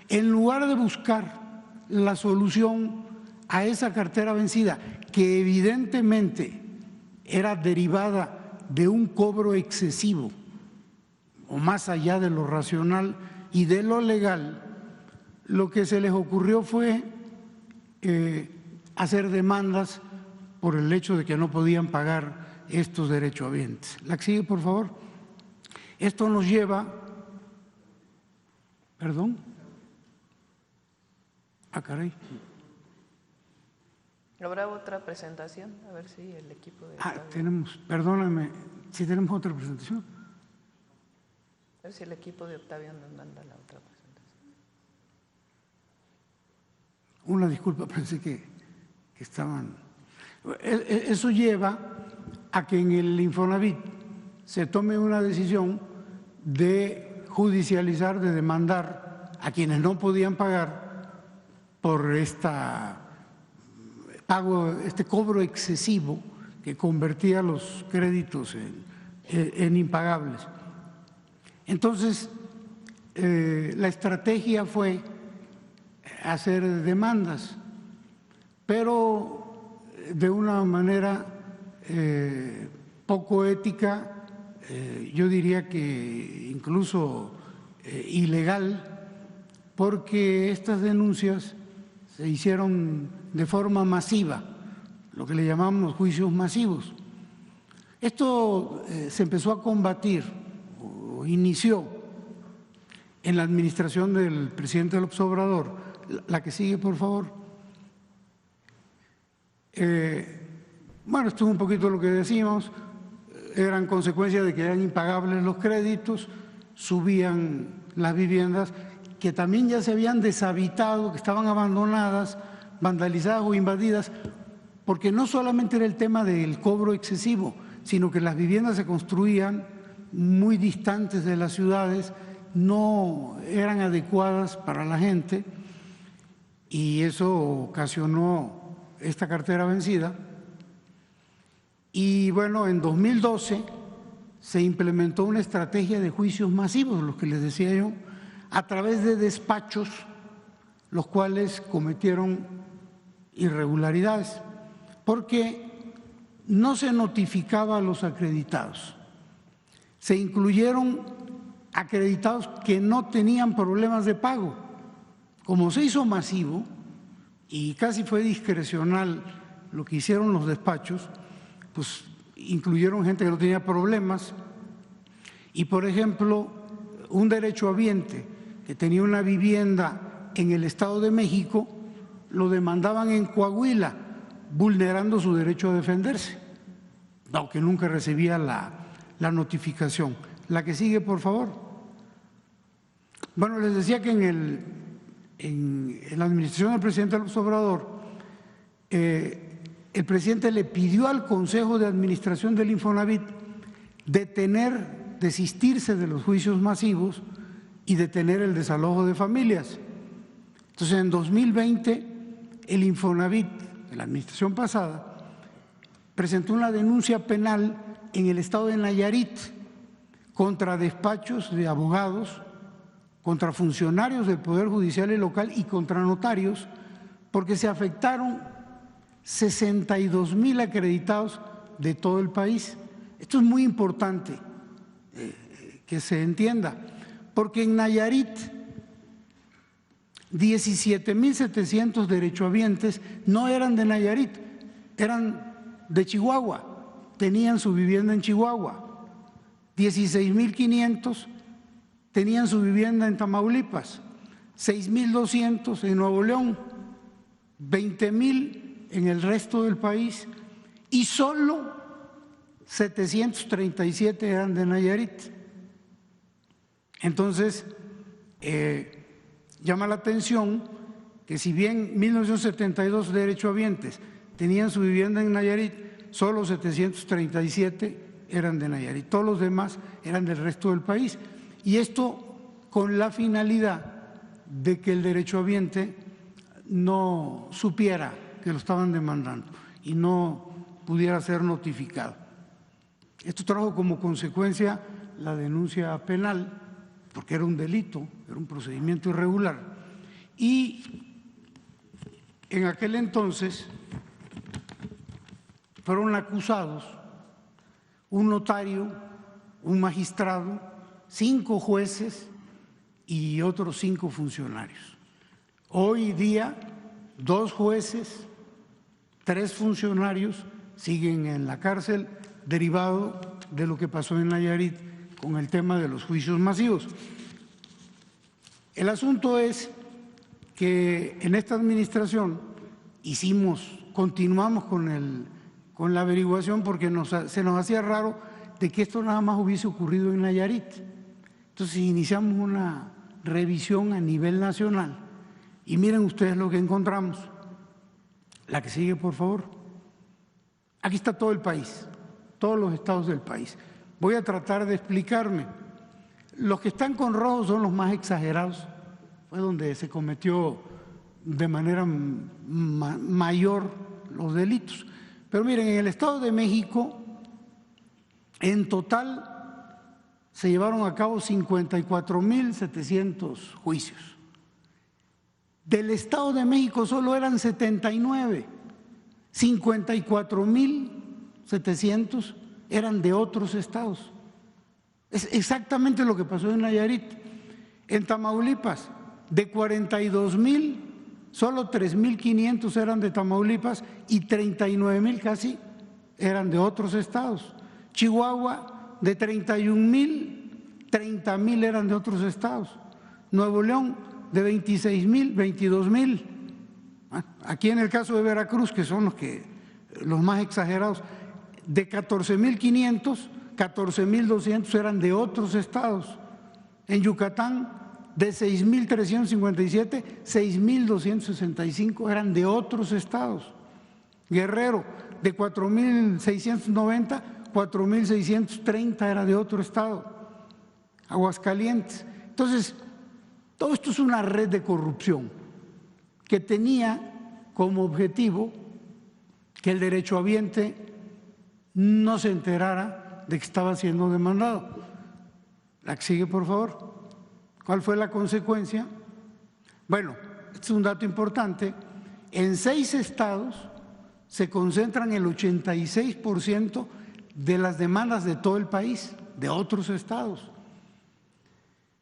en lugar de buscar la solución a esa cartera vencida, que evidentemente era derivada de un cobro excesivo o más allá de lo racional y de lo legal, lo que se les ocurrió fue hacer demandas por el hecho de que no podían pagar estos derechohabientes. La que sigue, por favor. Esto nos lleva… ¿Perdón? Ah, caray. ¿Habrá otra presentación? A ver si el equipo de… tenemos, perdóname, si tenemos otra presentación. A ver si el equipo de Octavio nos manda la otra presentación. Una disculpa, pensé que estaban… Eso lleva a que en el Infonavit se tome una decisión de judicializar, de demandar a quienes no podían pagar por este cobro excesivo que convertía los créditos en impagables. Entonces, la estrategia fue hacer demandas, pero de una manera poco ética, yo diría que incluso ilegal, porque estas denuncias se hicieron de forma masiva, lo que le llamamos juicios masivos. Esto se empezó a combatir o inició en la administración del presidente López Obrador. La que sigue, por favor. Bueno, esto es un poquito lo que decimos, eran consecuencias de que eran impagables los créditos, subían las viviendas que también ya se habían deshabitado, que estaban abandonadas, vandalizadas o invadidas, porque no solamente era el tema del cobro excesivo, sino que las viviendas se construían muy distantes de las ciudades, no eran adecuadas para la gente y eso ocasionó esta cartera vencida. Y bueno, en 2012 se implementó una estrategia de juicios masivos, los que les decía yo, a través de despachos, los cuales cometieron irregularidades, porque no se notificaba a los acreditados. Se incluyeron acreditados que no tenían problemas de pago. Como se hizo masivo y casi fue discrecional lo que hicieron los despachos, pues incluyeron gente que no tenía problemas y, por ejemplo, un derechohabiente que tenía una vivienda en el Estado de México, lo demandaban en Coahuila, vulnerando su derecho a defenderse, aunque nunca recibía la notificación. La que sigue, por favor. Bueno, les decía que en la administración del presidente López Obrador, el presidente le pidió al Consejo de Administración del Infonavit desistirse de los juicios masivos y detener el desalojo de familias. Entonces, en 2020, el Infonavit, de la administración pasada, presentó una denuncia penal en el estado de Nayarit contra despachos de abogados, contra funcionarios del Poder Judicial y local y contra notarios, porque se afectaron 62,000 acreditados de todo el país. Esto es muy importante que se entienda, porque en Nayarit 17,700 derechohabientes no eran de Nayarit, eran de Chihuahua, tenían su vivienda en Chihuahua. 16,500 tenían su vivienda en Tamaulipas, 6,200 en Nuevo León, 20,000 en el resto del país y solo 737 eran de Nayarit. Entonces, llama la atención que si bien 1,972 derechohabientes tenían su vivienda en Nayarit, solo 737 eran de Nayarit, todos los demás eran del resto del país. Y esto con la finalidad de que el derechohabiente no supiera que lo estaban demandando y no pudiera ser notificado. Esto trajo como consecuencia la denuncia penal, porque era un delito, era un procedimiento irregular. Y en aquel entonces fueron acusados un notario, un magistrado, 5 jueces y otros 5 funcionarios. Hoy día, 2 jueces, 3 funcionarios siguen en la cárcel derivado de lo que pasó en Nayarit con el tema de los juicios masivos. El asunto es que en esta administración continuamos con la averiguación porque se nos hacía raro de que esto nada más hubiese ocurrido en Nayarit. Entonces iniciamos una revisión a nivel nacional y miren ustedes lo que encontramos. La que sigue, por favor. Aquí está todo el país, todos los estados del país. Voy a tratar de explicarme. Los que están con rojo son los más exagerados, fue donde se cometió de manera mayor los delitos. Pero miren, en el Estado de México, en total se llevaron a cabo 54,700 juicios. Del Estado de México solo eran 79, 54,700 eran de otros estados. Es exactamente lo que pasó en Nayarit. En Tamaulipas, de 42,000, solo 3,500 eran de Tamaulipas y 39,000 casi eran de otros estados. Chihuahua, de 31,000, 30,000 eran de otros estados. Nuevo León, de 26,000, 22,000. Aquí en el caso de Veracruz, que son los más exagerados, de 14,500, 14,200 eran de otros estados. En Yucatán, de 6,357, 6,265 eran de otros estados. Guerrero, de 4,690, 4,630 era de otro estado. Aguascalientes. Entonces, todo esto es una red de corrupción que tenía como objetivo que el derechohabiente no se enterara de que estaba siendo demandado. La que sigue, por favor. ¿Cuál fue la consecuencia? Bueno, este es un dato importante. En 6 estados se concentran el 86% de las demandas de todo el país, de otros estados.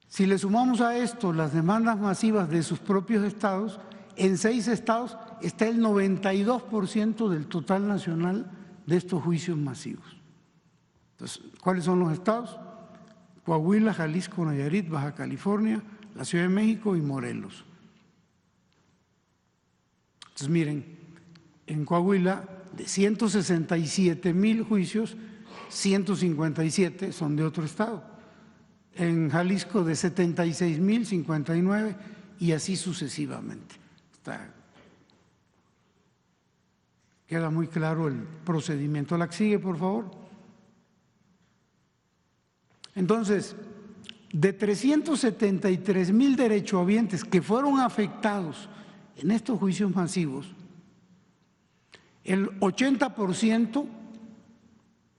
Si le sumamos a esto las demandas masivas de sus propios estados, en 6 estados está el 92% del total nacional de estos juicios masivos. Entonces, ¿cuáles son los estados? Coahuila, Jalisco, Nayarit, Baja California, la Ciudad de México y Morelos. Entonces, miren, en Coahuila, de 167,000 juicios, 157 son de otro estado. En Jalisco, de 76,059 y así sucesivamente. Queda muy claro el procedimiento. La que sigue, por favor. Entonces, de 373,000 derechohabientes que fueron afectados en estos juicios masivos, el 80%,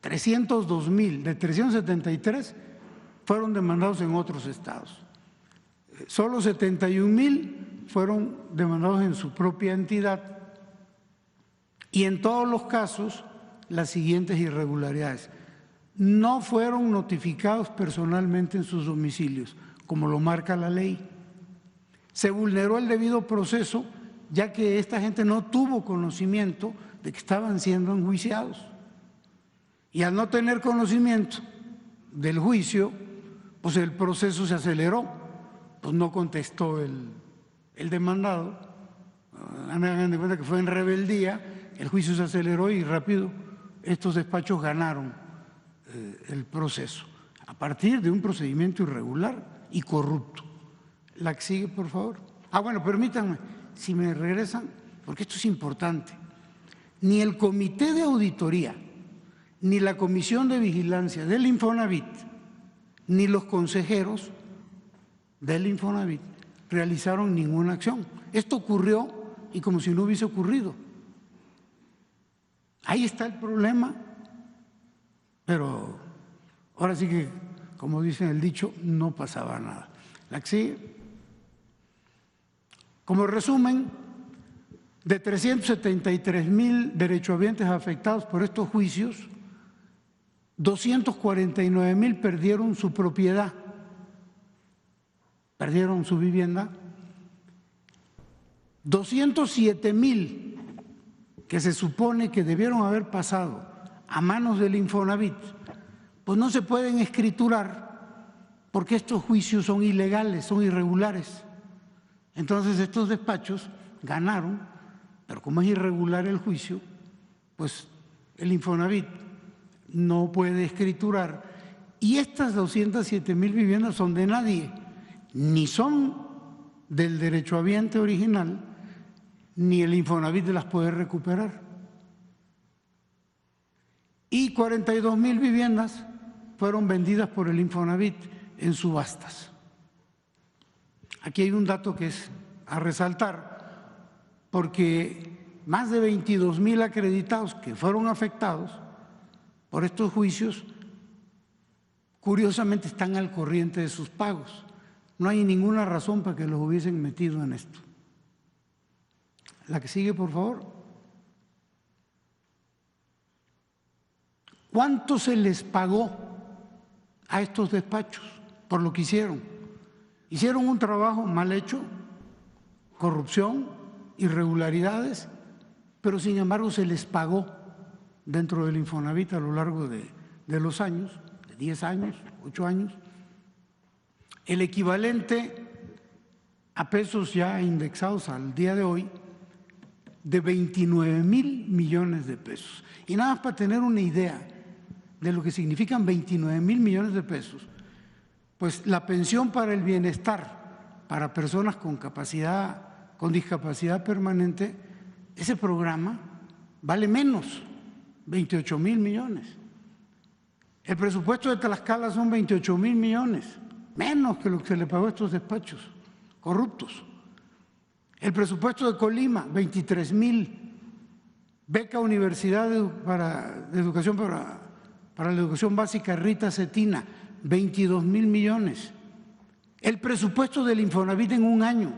302,000 de 373, fueron demandados en otros estados. Solo 71,000 fueron demandados en su propia entidad. Y en todos los casos, las siguientes irregularidades. No fueron notificados personalmente en sus domicilios, como lo marca la ley. se vulneró el debido proceso, ya que esta gente no tuvo conocimiento de que estaban siendo enjuiciados. Y al no tener conocimiento del juicio, pues el proceso se aceleró, pues no contestó el demandado. Hagan de cuenta que fue en rebeldía, el juicio se aceleró y rápido estos despachos ganaron el proceso, a partir de un procedimiento irregular y corrupto. La que sigue, por favor. Bueno, permítanme, si me regresan, porque esto es importante. Ni el Comité de Auditoría, ni la Comisión de Vigilancia del Infonavit, ni los consejeros del Infonavit realizaron ninguna acción. Esto ocurrió y como si no hubiese ocurrido. Ahí está el problema, pero ahora sí que, como dicen el dicho, no pasaba nada. La que sigue. Como resumen, de 373,000 derechohabientes afectados por estos juicios, 249,000 perdieron su propiedad, perdieron su vivienda, 207,000 que se supone que debieron haber pasado a manos del Infonavit, pues no se pueden escriturar porque estos juicios son ilegales, son irregulares. Entonces estos despachos ganaron, pero como es irregular el juicio, pues el Infonavit no puede escriturar. Y estas 207,000 viviendas son de nadie, ni son del derechohabiente original, ni el Infonavit las puede recuperar. Y 42,000 viviendas fueron vendidas por el Infonavit en subastas. Aquí hay un dato que es a resaltar, porque más de 22,000 acreditados que fueron afectados por estos juicios, curiosamente están al corriente de sus pagos. No hay ninguna razón para que los hubiesen metido en esto. La que sigue, por favor. ¿Cuánto se les pagó a estos despachos por lo que hicieron? Hicieron un trabajo mal hecho, corrupción, irregularidades, pero sin embargo se les pagó dentro del Infonavit a lo largo de los años, de 10 años, 8 años, el equivalente a pesos ya indexados al día de hoy de 29,000 millones de pesos. Y nada más para tener una idea de lo que significan 29,000 millones de pesos, pues la pensión para el bienestar para personas con discapacidad permanente, ese programa vale menos, 28,000 millones. El presupuesto de Tlaxcala son 28,000 millones, menos que lo que se le pagó a estos despachos corruptos. El presupuesto de Colima, 23,000. Beca Universidad de Educación para la Educación Básica Rita Cetina, 22,000 millones. El presupuesto del Infonavit en un año,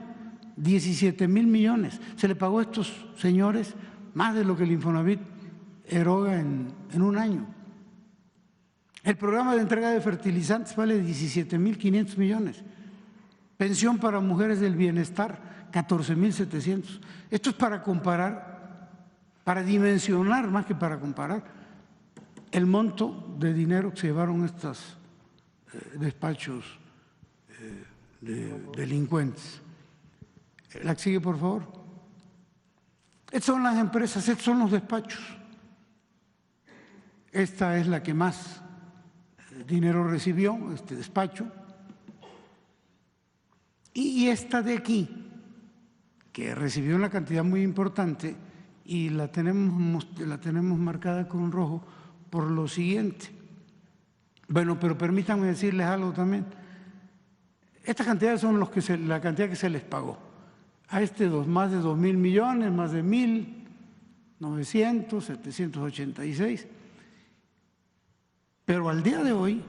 17,000 millones. Se le pagó a estos señores más de lo que el Infonavit eroga en un año. El programa de entrega de fertilizantes vale 17,500 millones. Pensión para mujeres del bienestar, 14,700. Esto es para comparar, para dimensionar más que para comparar el monto de dinero que se llevaron estos despachos de delincuentes. La que sigue, por favor. Estas son las empresas, estos son los despachos. Esta es la que más dinero recibió, este despacho. Y esta de aquí, que recibió una cantidad muy importante y la tenemos marcada con rojo por lo siguiente. Bueno, pero permítanme decirles algo también. Estas cantidades son la cantidad que se les pagó. A más de 2,000 millones, más de 1,900, 786. Pero al día de hoy,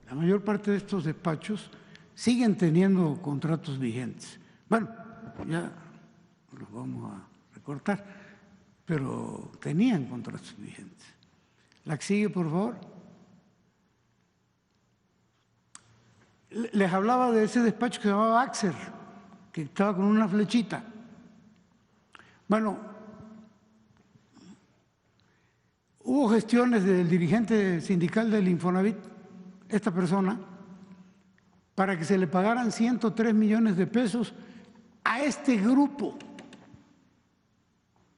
la mayor parte de estos despachos siguen teniendo contratos vigentes. Bueno, ya los vamos a recortar, pero tenían contratos vigentes. La que sigue, por favor. Les hablaba de ese despacho que se llamaba Axer, que estaba con una flechita. Bueno, hubo gestiones del dirigente sindical del Infonavit, esta persona, para que se le pagaran 103 millones de pesos a este grupo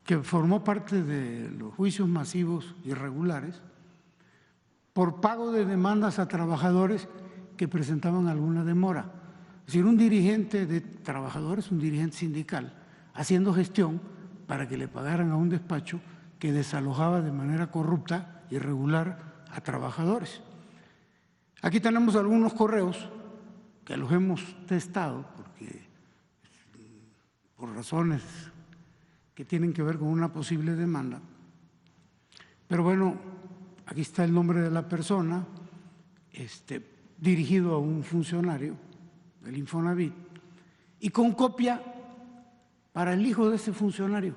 que formó parte de los juicios masivos irregulares por pago de demandas a trabajadores que presentaban alguna demora. Es decir, un dirigente de trabajadores, un dirigente sindical, haciendo gestión para que le pagaran a un despacho que desalojaba de manera corrupta, irregular, a trabajadores. Aquí tenemos algunos correos que los hemos testado porque, por razones que tienen que ver con una posible demanda. Pero bueno, aquí está el nombre de la persona, dirigido a un funcionario del Infonavit y con copia para el hijo de ese funcionario,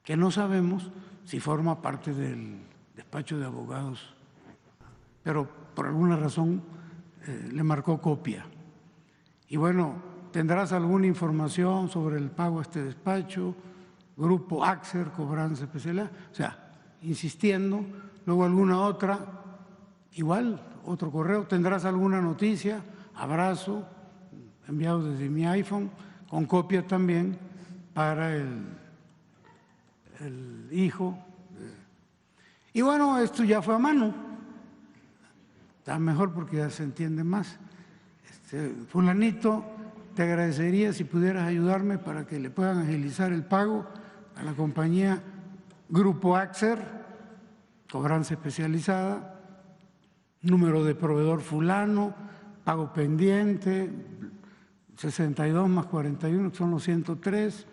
que no sabemos si forma parte del despacho de abogados, pero por alguna razón le marcó copia. Y bueno, ¿tendrás alguna información sobre el pago a este despacho? Grupo Axer, cobranza especial, o sea, insistiendo, luego alguna otra, igual, otro correo, ¿tendrás alguna noticia? Abrazo, enviado desde mi iPhone, con copia también para el hijo. Y bueno, esto ya fue a mano, está mejor porque ya se entiende más. Fulanito, te agradecería si pudieras ayudarme para que le puedan agilizar el pago a la compañía Grupo Axer, cobranza especializada, número de proveedor fulano, pago pendiente, 62 más 41, que son los 103,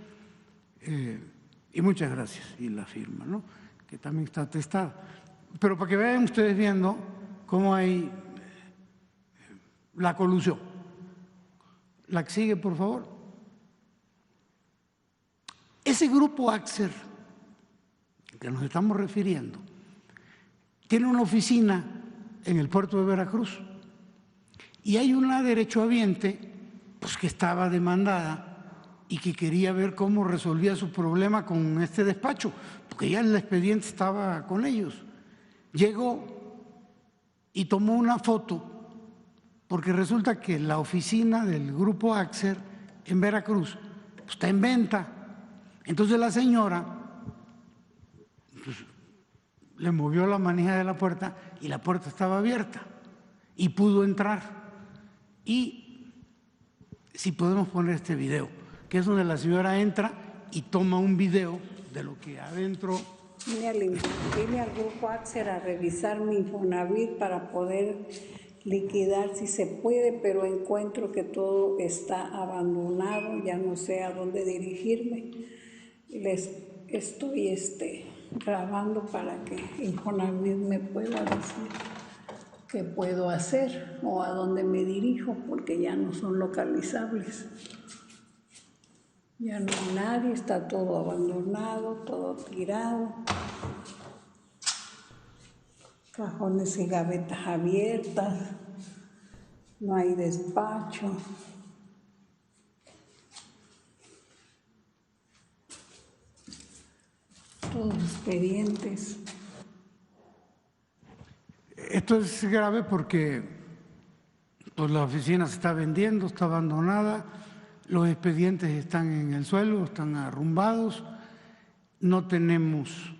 y muchas gracias, y la firma, ¿no?, que también está atestada. Pero para que vean ustedes viendo cómo hay la colusión. La que sigue, por favor. Ese grupo Axer que nos estamos refiriendo tiene una oficina en el puerto de Veracruz y hay una derechohabiente pues, que estaba demandada y que quería ver cómo resolvía su problema con este despacho, porque ya el expediente estaba con ellos. Llegó y tomó una foto, porque resulta que la oficina del grupo Axer en Veracruz está en venta. Entonces la señora pues, le movió la manija de la puerta y la puerta estaba abierta y pudo entrar. Y si podemos poner este video, que es donde la señora entra y toma un video de lo que adentro. Vine al grupo Axer a revisar mi Infonavit para poder liquidar si se puede, pero encuentro que todo está abandonado, ya no sé a dónde dirigirme. Les estoy grabando para que Infonavit me pueda decir qué puedo hacer o a dónde me dirijo, porque ya no son localizables. Ya no hay nadie, está todo abandonado, todo tirado. Cajones y gavetas abiertas, no hay despacho. Todos expedientes. Esto es grave porque pues, la oficina se está vendiendo, está abandonada, los expedientes están en el suelo, están arrumbados, no tenemos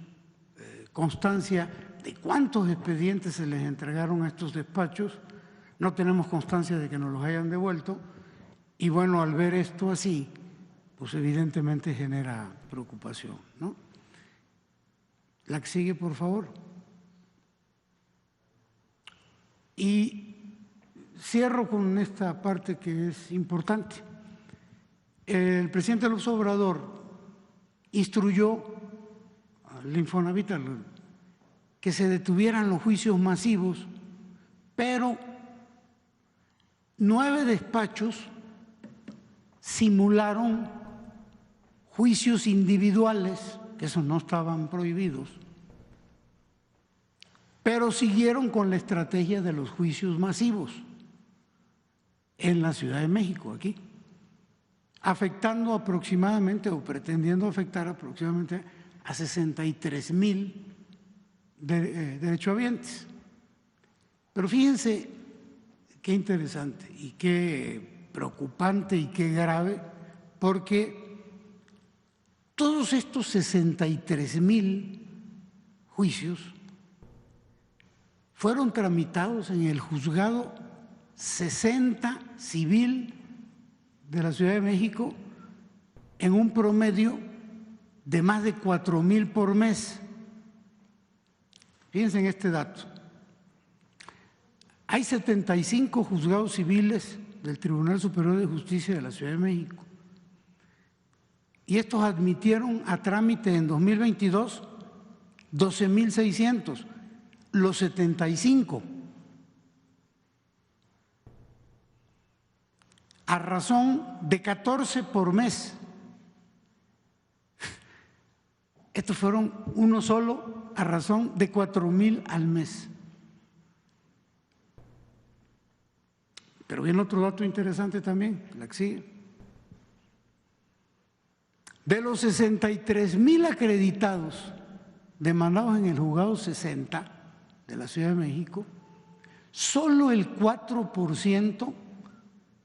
constancia de cuántos expedientes se les entregaron a estos despachos, no tenemos constancia de que nos los hayan devuelto y bueno, al ver esto así, pues evidentemente genera preocupación, ¿no? La que sigue, por favor. Y cierro con esta parte que es importante. El presidente López Obrador instruyó al Infonavit que se detuvieran los juicios masivos, pero 9 despachos simularon juicios individuales, que esos no estaban prohibidos, pero siguieron con la estrategia de los juicios masivos. en la Ciudad de México, aquí, afectando aproximadamente o pretendiendo afectar aproximadamente a 63,000 derechohabientes. Pero fíjense qué interesante y qué preocupante y qué grave, porque todos estos 63,000 juicios fueron tramitados en el juzgado 60 civil de la Ciudad de México en un promedio de más de 4,000 por mes. Fíjense en este dato. Hay 75 juzgados civiles del Tribunal Superior de Justicia de la Ciudad de México y estos admitieron a trámite en 2022 12,600, los 75, a razón de 14 por mes. Estos fueron uno solo a razón de 4,000 al mes. Pero viene otro dato interesante también, la que sigue. De los 63,000 acreditados demandados en el juzgado 60 de la Ciudad de México, solo el 4%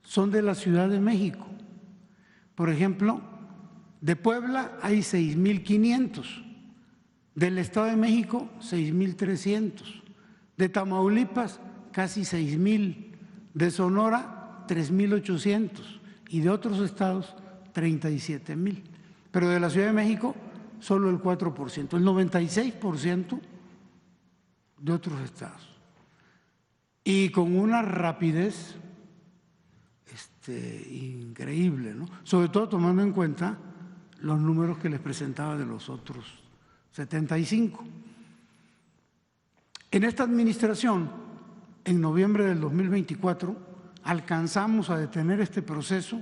son de la Ciudad de México. Por ejemplo, de Puebla hay 6,500, del Estado de México 6,300, de Tamaulipas casi 6,000, de Sonora 3,800 y de otros estados 37,000. Pero de la Ciudad de México solo el 4%, el 96% de otros estados. Y con una rapidez increíble, ¿no? Sobre todo tomando en cuenta los números que les presentaba de los otros 75. En esta administración, en noviembre del 2024, alcanzamos a detener este proceso,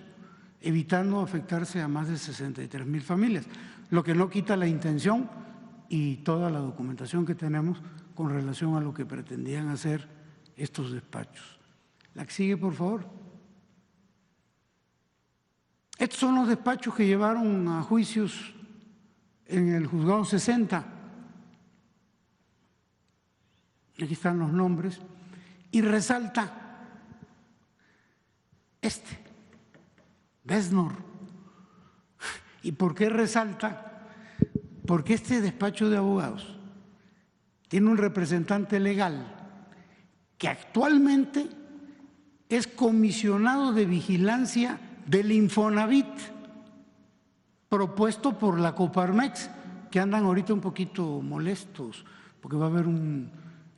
evitando afectarse a más de 63,000 familias, lo que no quita la intención y toda la documentación que tenemos con relación a lo que pretendían hacer estos despachos. La que sigue, por favor. Estos son los despachos que llevaron a juicios en el juzgado 60. Aquí están los nombres. Y resalta Besnor. ¿Y por qué resalta? Porque este despacho de abogados tiene un representante legal que actualmente es comisionado de vigilancia del Infonavit, propuesto por la Coparmex, que andan ahorita un poquito molestos, porque va a haber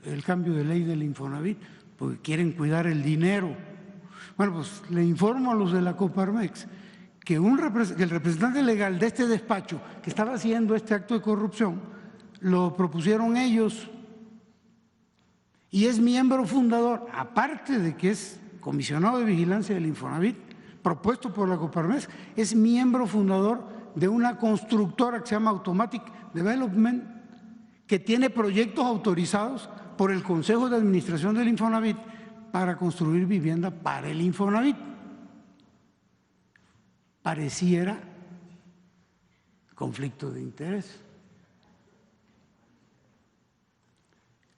el cambio de ley del Infonavit, porque quieren cuidar el dinero. Bueno, pues le informo a los de la Coparmex que el representante legal de este despacho que estaba haciendo este acto de corrupción lo propusieron ellos y es miembro fundador, aparte de que es comisionado de vigilancia del Infonavit, propuesto por la Coparmex, es miembro fundador de una constructora que se llama Automatic Development, que tiene proyectos autorizados por el Consejo de Administración del Infonavit para construir vivienda para el Infonavit. Pareciera conflicto de interés.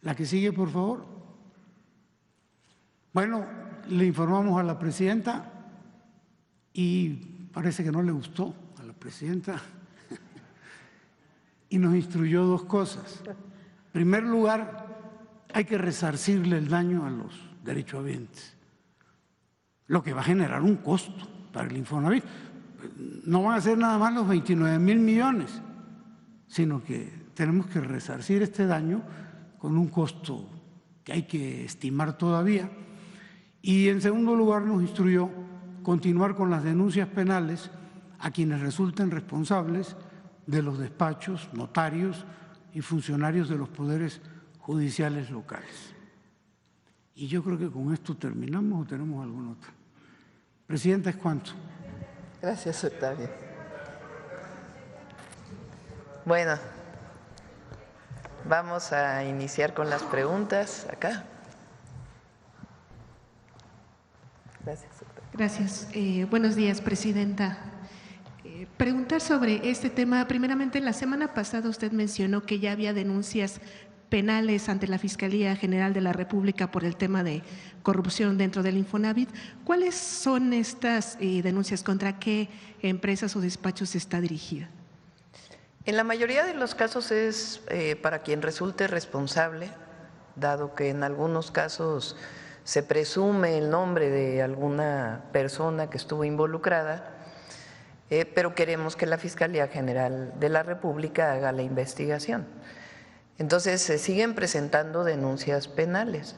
La que sigue, por favor. Bueno, le informamos a la presidenta y parece que no le gustó a la presidenta y nos instruyó dos cosas. En primer lugar, hay que resarcirle el daño a los derechohabientes, lo que va a generar un costo para el Infonavit. No van a ser nada más los 29,000 millones, sino que tenemos que resarcir este daño con un costo que hay que estimar todavía. Y en segundo lugar nos instruyó continuar con las denuncias penales a quienes resulten responsables de los despachos, notarios y funcionarios de los poderes judiciales locales. Y yo creo que con esto terminamos o tenemos alguna otra. Presidenta, ¿es cuánto? Gracias, Octavio. Bueno, vamos a iniciar con las preguntas acá. Gracias, doctora. Gracias. Buenos días, presidenta. Preguntar sobre este tema. Primeramente, la semana pasada usted mencionó que ya había denuncias penales ante la Fiscalía General de la República por el tema de corrupción dentro del Infonavit. ¿Cuáles son estas denuncias? ¿Contra qué empresas o despachos está dirigida? En la mayoría de los casos es para quien resulte responsable, dado que en algunos casos se presume el nombre de alguna persona que estuvo involucrada, pero queremos que la Fiscalía General de la República haga la investigación. Entonces se siguen presentando denuncias penales.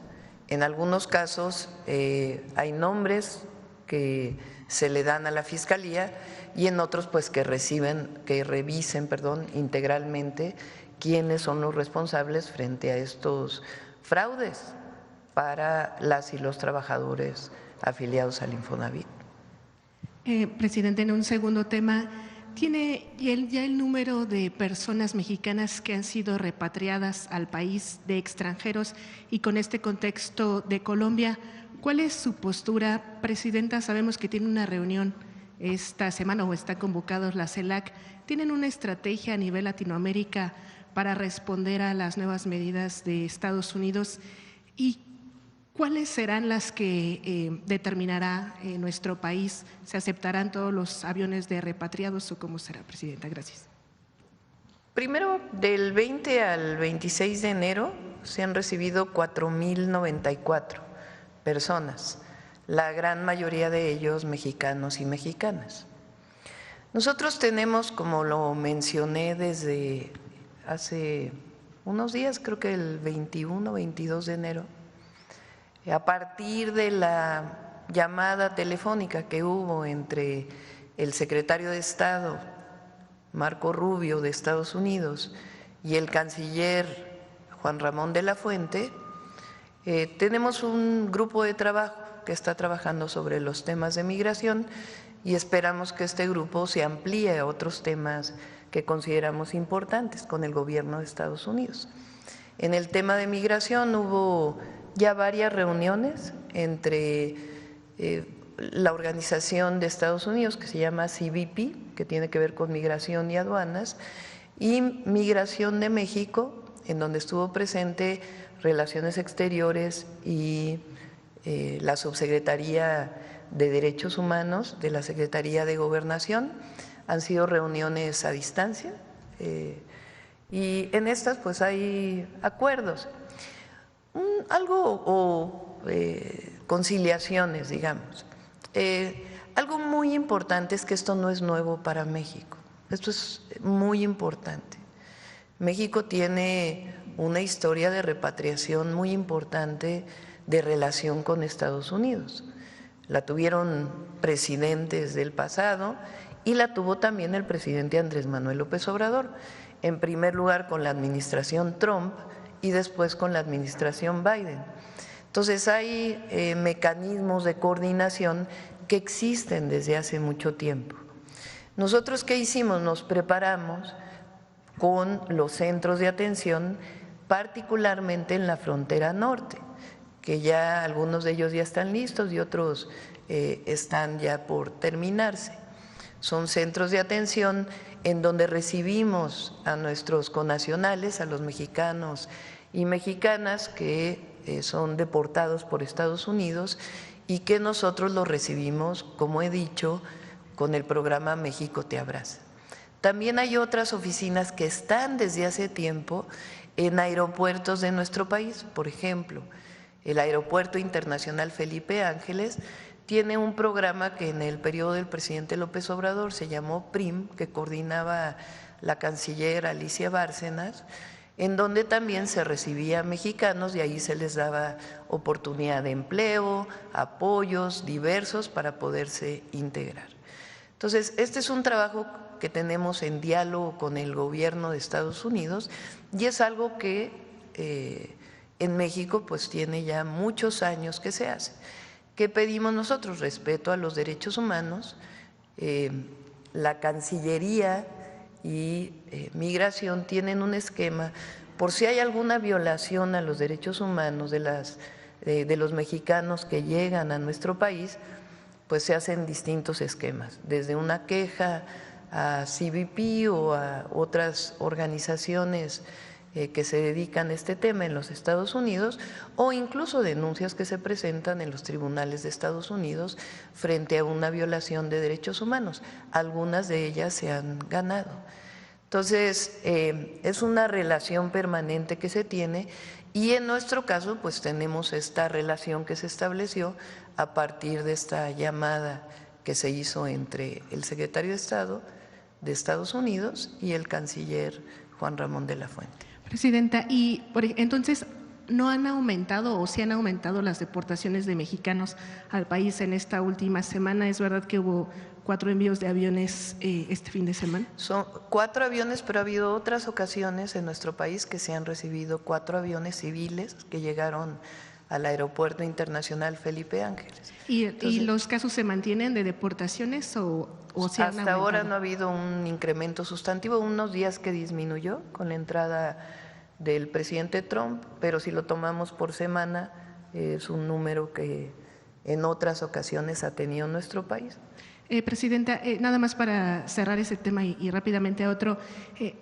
En algunos casos hay nombres que se le dan a la Fiscalía y en otros pues que revisen, integralmente quiénes son los responsables frente a estos fraudes para las y los trabajadores afiliados al Infonavit. Presidente, en un segundo tema, ¿tiene ya el número de personas mexicanas que han sido repatriadas al país de extranjeros? Y con este contexto de Colombia, ¿cuál es su postura, presidenta? Sabemos que tiene una reunión esta semana o está convocados la CELAC. ¿Tienen una estrategia a nivel Latinoamérica para responder a las nuevas medidas de Estados Unidos? ¿Y cuáles serán las que determinará nuestro país? ¿Se aceptarán todos los aviones de repatriados o cómo será, presidenta? Gracias. Primero, del 20 al 26 de enero se han recibido 4.094 personas, la gran mayoría de ellos mexicanos y mexicanas. Nosotros tenemos, como lo mencioné desde hace unos días, creo que el 21 o 22 de enero, a partir de la llamada telefónica que hubo entre el secretario de Estado, Marco Rubio, de Estados Unidos, y el canciller Juan Ramón de la Fuente, tenemos un grupo de trabajo que está trabajando sobre los temas de migración y esperamos que este grupo se amplíe a otros temas que consideramos importantes con el gobierno de Estados Unidos. En el tema de migración hubo ya varias reuniones entre la organización de Estados Unidos que se llama CBP, que tiene que ver con migración y aduanas, y Migración de México, en donde estuvo presente Relaciones Exteriores y la Subsecretaría de Derechos Humanos de la Secretaría de Gobernación. Han sido reuniones a distancia y en estas pues hay acuerdos. Conciliaciones, digamos. Algo muy importante es que esto no es nuevo para México, esto es muy importante. México tiene una historia de repatriación muy importante de relación con Estados Unidos. La tuvieron presidentes del pasado y la tuvo también el presidente Andrés Manuel López Obrador, en primer lugar con la administración Trump y después con la administración Biden. Entonces hay mecanismos de coordinación que existen desde hace mucho tiempo. Nosotros, ¿qué hicimos? Nos preparamos con los centros de atención, particularmente en la frontera norte, que ya algunos de ellos ya están listos y otros están ya por terminarse. Son centros de atención en donde recibimos a nuestros connacionales, a los mexicanos y mexicanas que son deportados por Estados Unidos y que nosotros los recibimos, como he dicho, con el programa México Te Abraza. También hay otras oficinas que están desde hace tiempo en aeropuertos de nuestro país. Por ejemplo, el Aeropuerto Internacional Felipe Ángeles tiene un programa que en el periodo del presidente López Obrador se llamó PRIM, que coordinaba la canciller Alicia Bárcenas, en donde también se recibía a mexicanos y ahí se les daba oportunidad de empleo, apoyos diversos para poderse integrar. Entonces, este es un trabajo que tenemos en diálogo con el gobierno de Estados Unidos y es algo que en México pues tiene ya muchos años que se hace. ¿Qué pedimos nosotros? Respeto a los derechos humanos. La Cancillería y Migración tienen un esquema por si hay alguna violación a los derechos humanos de los mexicanos que llegan a nuestro país, pues se hacen distintos esquemas, desde una queja a CBP o a otras organizaciones que se dedican a este tema en los Estados Unidos, o incluso denuncias que se presentan en los tribunales de Estados Unidos frente a una violación de derechos humanos. Algunas de ellas se han ganado. Entonces, es una relación permanente que se tiene, y en nuestro caso, pues tenemos esta relación que se estableció a partir de esta llamada que se hizo entre el secretario de Estado de Estados Unidos y el canciller Juan Ramón de la Fuente. Presidenta, y entonces, ¿no han aumentado o sí han aumentado las deportaciones de mexicanos al país en esta última semana? ¿Es verdad que hubo 4 envíos de aviones este fin de semana? Son 4 aviones, pero ha habido otras ocasiones en nuestro país que se han recibido 4 aviones civiles que llegaron al Aeropuerto Internacional Felipe Ángeles. ¿Y los casos se mantienen de deportaciones o se han aumentado? Hasta ahora no ha habido un incremento sustantivo, unos días que disminuyó con la entrada del presidente Trump, pero si lo tomamos por semana es un número que en otras ocasiones ha tenido nuestro país. Presidenta, nada más para cerrar ese tema y rápidamente a otro,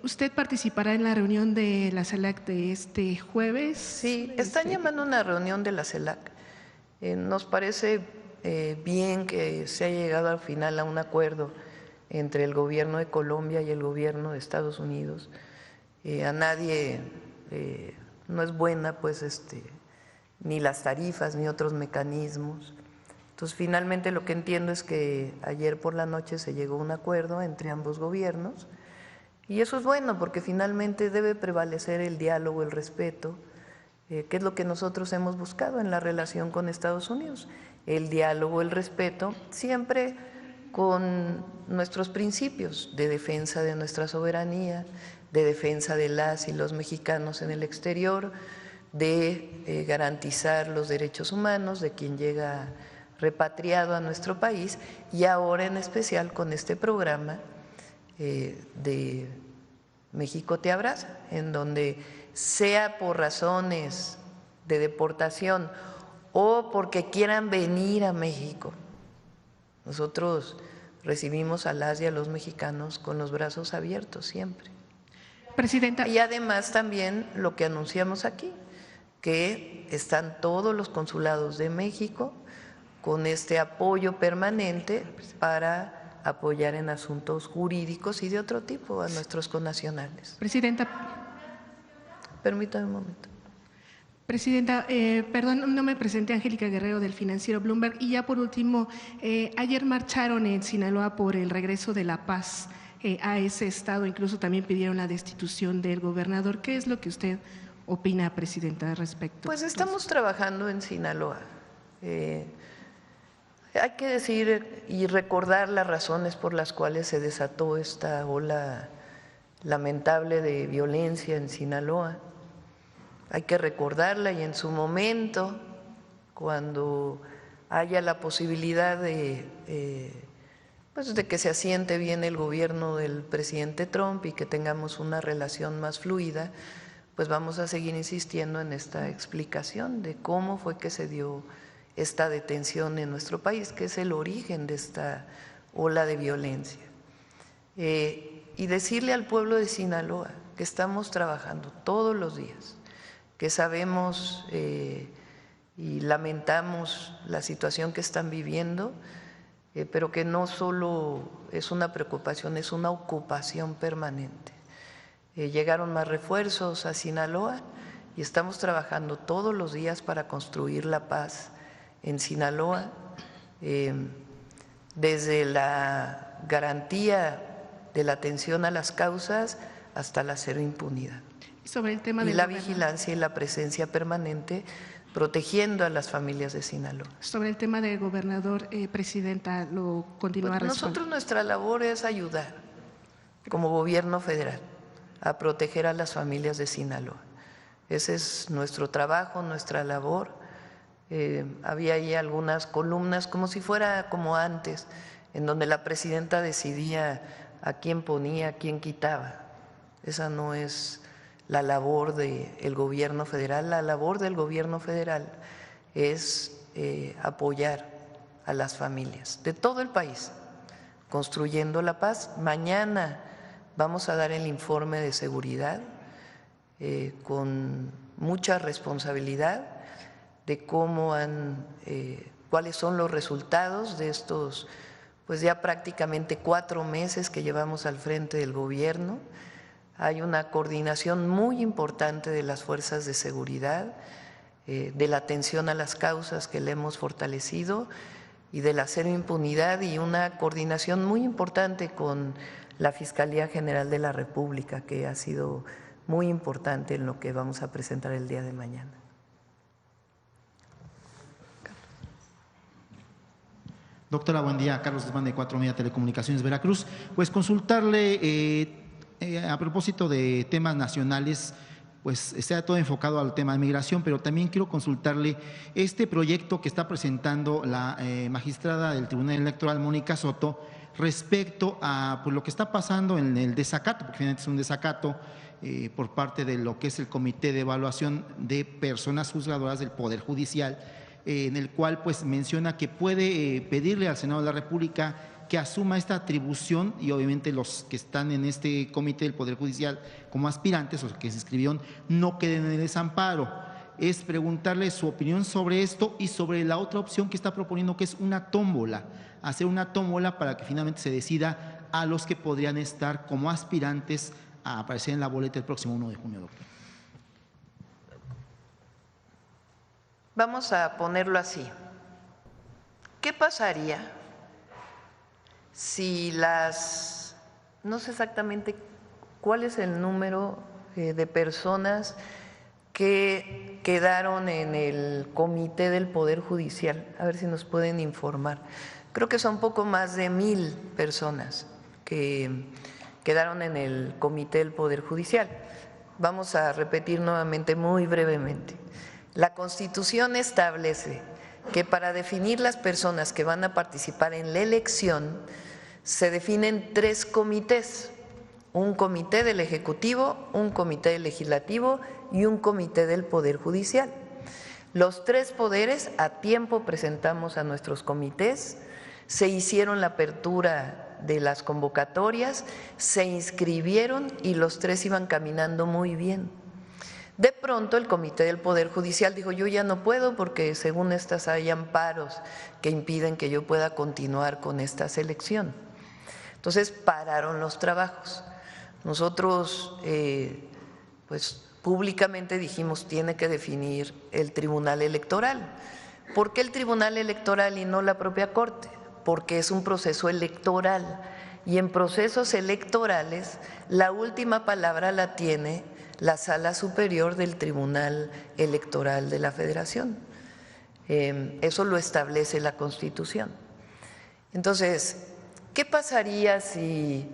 ¿usted participará en la reunión de la CELAC de este jueves? Sí, están llamando una reunión de la CELAC. Nos parece bien que se haya llegado al final a un acuerdo entre el gobierno de Colombia y el gobierno de Estados Unidos. A nadie no es buena pues ni las tarifas ni otros mecanismos. Entonces, finalmente lo que entiendo es que ayer por la noche se llegó a un acuerdo entre ambos gobiernos, y eso es bueno porque finalmente debe prevalecer el diálogo, el respeto, que es lo que nosotros hemos buscado en la relación con Estados Unidos. El diálogo, el respeto, siempre con nuestros principios de defensa de nuestra soberanía, de defensa de las y los mexicanos en el exterior, de garantizar los derechos humanos de quien llega repatriado a nuestro país, y ahora en especial con este programa de México te abraza, en donde sea por razones de deportación o porque quieran venir a México, nosotros recibimos a las y a los mexicanos con los brazos abiertos siempre. Presidenta. Y además también lo que anunciamos aquí, que están todos los consulados de México con este apoyo permanente para apoyar en asuntos jurídicos y de otro tipo a nuestros connacionales. Presidenta. Permítame un momento. Presidenta, perdón, no me presenté, Angélica Guerrero del financiero Bloomberg. Y ya por último, ayer marcharon en Sinaloa por el regreso de la paz a ese estado, incluso también pidieron la destitución del gobernador. ¿Qué es lo que usted opina, Presidenta, al respecto? Pues estamos trabajando en Sinaloa. Hay que decir y recordar las razones por las cuales se desató esta ola lamentable de violencia en Sinaloa. Hay que recordarla, y en su momento, cuando haya la posibilidad de que se asiente bien el gobierno del presidente Trump y que tengamos una relación más fluida, pues vamos a seguir insistiendo en esta explicación de cómo fue que se dio esta detención en nuestro país, que es el origen de esta ola de violencia. Y decirle al pueblo de Sinaloa que estamos trabajando todos los días, que sabemos y lamentamos la situación que están viviendo, pero que no solo es una preocupación, es una ocupación permanente. Llegaron más refuerzos a Sinaloa y estamos trabajando todos los días para construir la paz en Sinaloa, desde la garantía de la atención a las causas hasta la cero impunidad. Sobre el tema de la vigilancia y la presencia permanente protegiendo a las familias de Sinaloa. Sobre el tema del gobernador, Presidenta, ¿lo continúa pues nosotros nuestra labor es ayudar como gobierno federal a proteger a las familias de Sinaloa. Ese es nuestro trabajo, nuestra labor. Había ahí algunas columnas como si fuera como antes, en donde la presidenta decidía a quién ponía, a quién quitaba. Esa no es la labor del gobierno federal. La labor del gobierno federal es apoyar a las familias de todo el país, construyendo la paz. Mañana vamos a dar el informe de seguridad con mucha responsabilidad de cómo cuáles son los resultados de estos, pues ya prácticamente 4 meses que llevamos al frente del gobierno. Hay una coordinación muy importante de las fuerzas de seguridad, de la atención a las causas que le hemos fortalecido y de la cero impunidad, y una coordinación muy importante con la Fiscalía General de la República, que ha sido muy importante en lo que vamos a presentar el día de mañana. Doctora, buen día. Carlos Guzmán de 4 Media Telecomunicaciones Veracruz. Pues consultarle a propósito de temas nacionales, pues está todo enfocado al tema de migración, pero también quiero consultarle este proyecto que está presentando la magistrada del Tribunal Electoral, Mónica Soto, respecto a pues, lo que está pasando en el desacato, porque finalmente es un desacato por parte de lo que es el Comité de Evaluación de Personas Juzgadoras del Poder Judicial, en el cual pues menciona que puede pedirle al Senado de la República que asuma esta atribución, y obviamente los que están en este comité del Poder Judicial como aspirantes o que se inscribieron no queden en el desamparo. Es preguntarle su opinión sobre esto y sobre la otra opción que está proponiendo, que es una tómbola, hacer una tómbola para que finalmente se decida a los que podrían estar como aspirantes a aparecer en la boleta el próximo 1 de junio, doctor. Vamos a ponerlo así. ¿Qué pasaría si no sé exactamente cuál es el número de personas que quedaron en el comité del Poder Judicial? A ver si nos pueden informar. Creo que son poco más de 1000 personas que quedaron en el comité del Poder Judicial. Vamos a repetir nuevamente muy brevemente. La Constitución establece que para definir las personas que van a participar en la elección se definen 3 comités: un comité del Ejecutivo, un comité del Legislativo y un comité del Poder Judicial. Los 3 poderes a tiempo presentamos a nuestros comités, se hicieron la apertura de las convocatorias, se inscribieron y los 3 iban caminando muy bien. De pronto el Comité del Poder Judicial dijo: yo ya no puedo porque según estas hay amparos que impiden que yo pueda continuar con esta selección. Entonces pararon los trabajos. Nosotros pues públicamente dijimos: tiene que definir el Tribunal Electoral. ¿Por qué el Tribunal Electoral y no la propia Corte? Porque es un proceso electoral, y en procesos electorales la última palabra la tiene la Sala Superior del Tribunal Electoral de la Federación. Eso lo establece la Constitución. Entonces, ¿qué pasaría si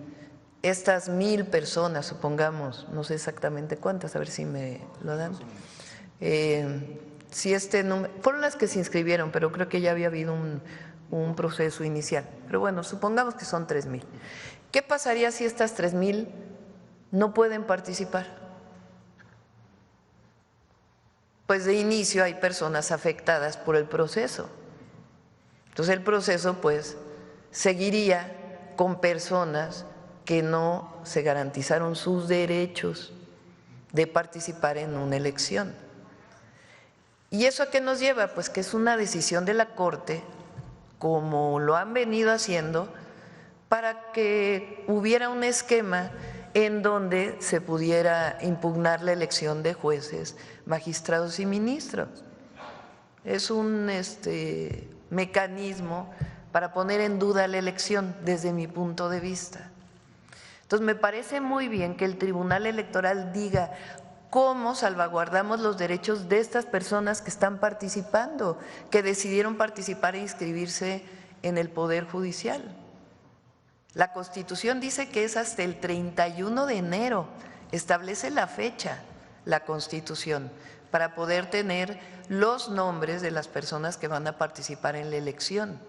estas 1000 personas, supongamos, no sé exactamente cuántas, a ver si me lo dan, si este número, fueron las que se inscribieron, pero creo que ya había habido un proceso inicial, pero bueno, supongamos que son 3000. ¿Qué pasaría si estas 3000 no pueden participar? Pues de inicio hay personas afectadas por el proceso. Entonces el proceso pues seguiría con personas que no se garantizaron sus derechos de participar en una elección. ¿Y eso a qué nos lleva? Pues que es una decisión de la Corte, como lo han venido haciendo, para que hubiera un esquema en donde se pudiera impugnar la elección de jueces, magistrados y ministros. Es un mecanismo para poner en duda la elección desde mi punto de vista. Entonces me parece muy bien que el Tribunal Electoral diga cómo salvaguardamos los derechos de estas personas que están participando, que decidieron participar e inscribirse en el Poder Judicial. La Constitución dice que es hasta el 31 de enero, establece la fecha, la Constitución, para poder tener los nombres de las personas que van a participar en la elección.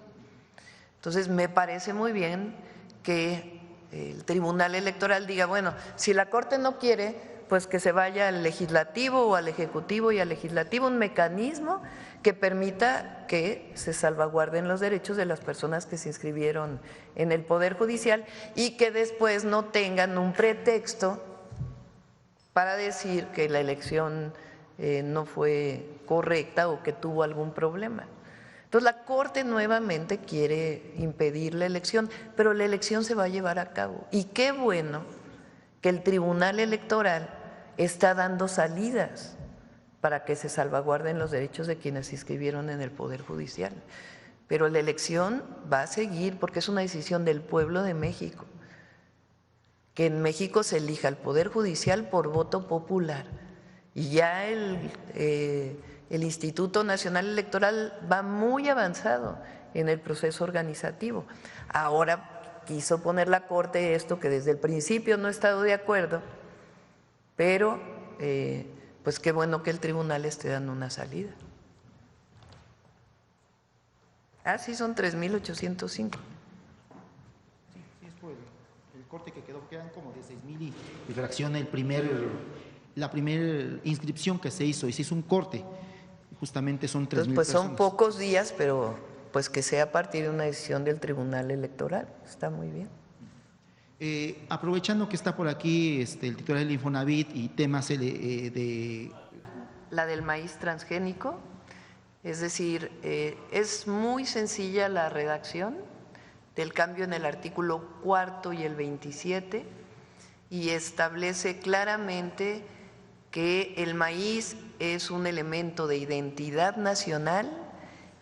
Entonces, me parece muy bien que el Tribunal Electoral diga: bueno, si la Corte no quiere, pues que se vaya al legislativo o al ejecutivo y al legislativo un mecanismo que permita que se salvaguarden los derechos de las personas que se inscribieron en el Poder Judicial y que después no tengan un pretexto para decir que la elección no fue correcta o que tuvo algún problema. Entonces la Corte nuevamente quiere impedir la elección, pero la elección se va a llevar a cabo. Y qué bueno que el Tribunal Electoral está dando salidas para que se salvaguarden los derechos de quienes se inscribieron en el Poder Judicial. Pero la elección va a seguir porque es una decisión del pueblo de México. Que en México se elija el Poder Judicial por voto popular. Y ya el Instituto Nacional Electoral va muy avanzado en el proceso organizativo. Ahora quiso poner la Corte esto que desde el principio no he estado de acuerdo, pero pues qué bueno que el tribunal esté dando una salida. Ah, sí, son 3,805. Sí, es por el corte que quedan como de 6,000 y fracción la primera inscripción que se hizo, y se hizo un corte, justamente son 3,000 pues personas. son pocos días, pero pues que sea a partir de una decisión del Tribunal Electoral, está muy bien. Aprovechando que está por aquí el titular del Infonavit y temas de… La del maíz transgénico, es decir, es muy sencilla la redacción del cambio en el artículo 4 y el 27 y establece claramente que el maíz es un elemento de identidad nacional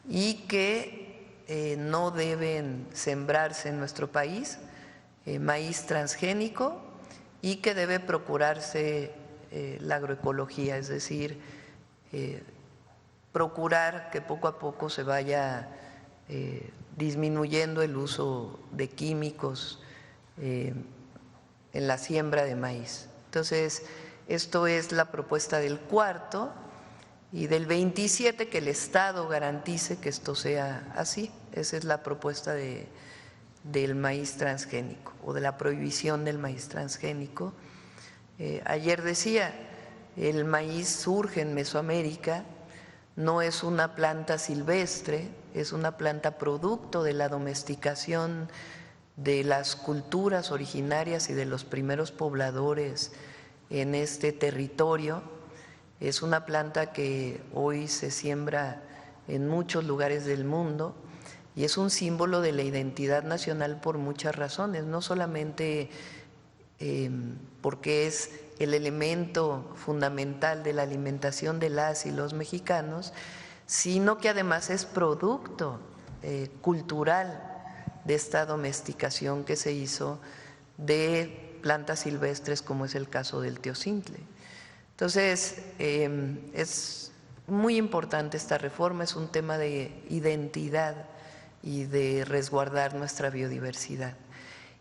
y que no deben sembrarse en nuestro país maíz transgénico y que debe procurarse la agroecología, es decir, procurar que poco a poco se vaya disminuyendo el uso de químicos en la siembra de maíz. Entonces, esto es la propuesta del 4 y del 27, que el Estado garantice que esto sea así. Esa es la propuesta del maíz transgénico o de la prohibición del maíz transgénico. Ayer decía, el maíz surge en Mesoamérica, no es una planta silvestre, es una planta producto de la domesticación de las culturas originarias y de los primeros pobladores en este territorio. Es una planta que hoy se siembra en muchos lugares del mundo y es un símbolo de la identidad nacional por muchas razones, no solamente porque es el elemento fundamental de la alimentación de las y los mexicanos, sino que además es producto cultural de esta domesticación que se hizo de plantas silvestres, como es el caso del teocintle. Entonces, es muy importante esta reforma, es un tema de identidad y de resguardar nuestra biodiversidad.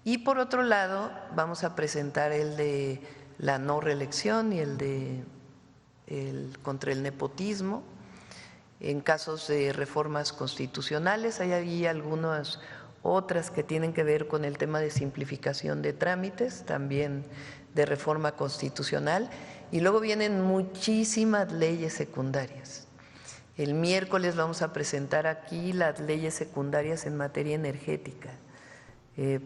Y por otro lado, vamos a presentar el de la no reelección y el contra el nepotismo. En casos de reformas constitucionales, hay ahí algunas otras que tienen que ver con el tema de simplificación de trámites, también de reforma constitucional, y luego vienen muchísimas leyes secundarias. El miércoles vamos a presentar aquí las leyes secundarias en materia energética,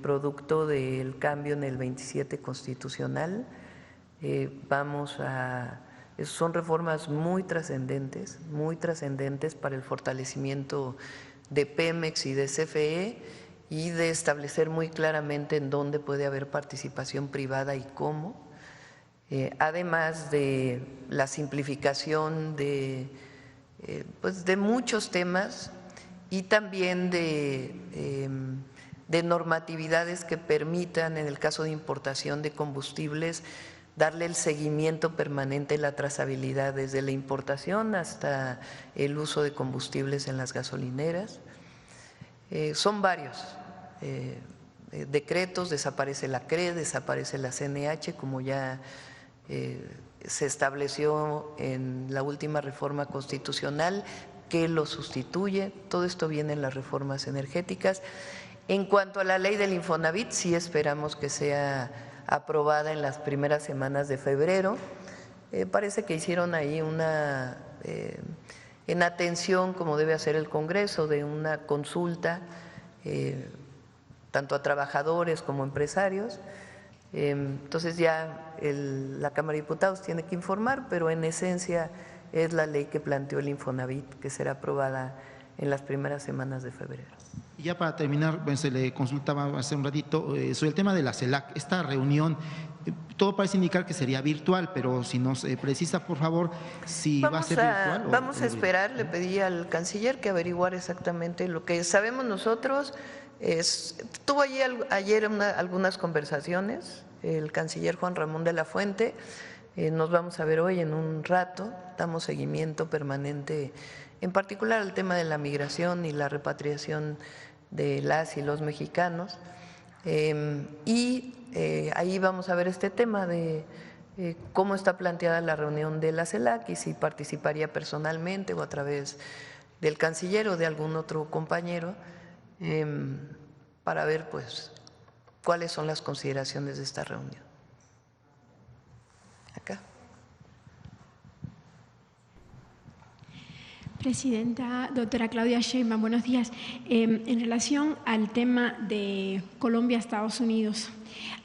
producto del cambio en el 27 constitucional. Son reformas muy trascendentes para el fortalecimiento de Pemex y de CFE y de establecer muy claramente en dónde puede haber participación privada y cómo, además de la simplificación de muchos temas y también de normatividades que permitan, en el caso de importación de combustibles, darle el seguimiento permanente y la trazabilidad desde la importación hasta el uso de combustibles en las gasolineras. Son varios decretos, desaparece la CRE, desaparece la CNH, como ya se estableció en la última reforma constitucional, que lo sustituye. Todo esto viene en las reformas energéticas. En cuanto a la ley del Infonavit, sí esperamos que sea aprobada en las primeras semanas de febrero. Parece que hicieron ahí una, en atención, como debe hacer el Congreso, de una consulta, tanto a trabajadores como empresarios. Entonces ya la Cámara de Diputados tiene que informar, pero en esencia es la ley que planteó el Infonavit, que será aprobada en las primeras semanas de febrero. Y ya para terminar, pues, se le consultaba hace un ratito sobre el tema de la CELAC. Esta reunión, todo parece indicar que sería virtual, pero si nos precisa, por favor, si va a ser virtual. Vamos a esperar, le pedí al canciller que averiguara exactamente lo que sabemos nosotros. Tuvo ayer algunas conversaciones, el canciller Juan Ramón de la Fuente, nos vamos a ver hoy en un rato, damos seguimiento permanente, en particular al tema de la migración y la repatriación de las y los mexicanos, y ahí vamos a ver este tema de cómo está planteada la reunión de la CELAC y si participaría personalmente o a través del canciller o de algún otro compañero, para ver pues cuáles son las consideraciones de esta reunión. Acá. Presidenta, doctora Claudia Sheinbaum, buenos días. En relación al tema de Colombia-Estados Unidos,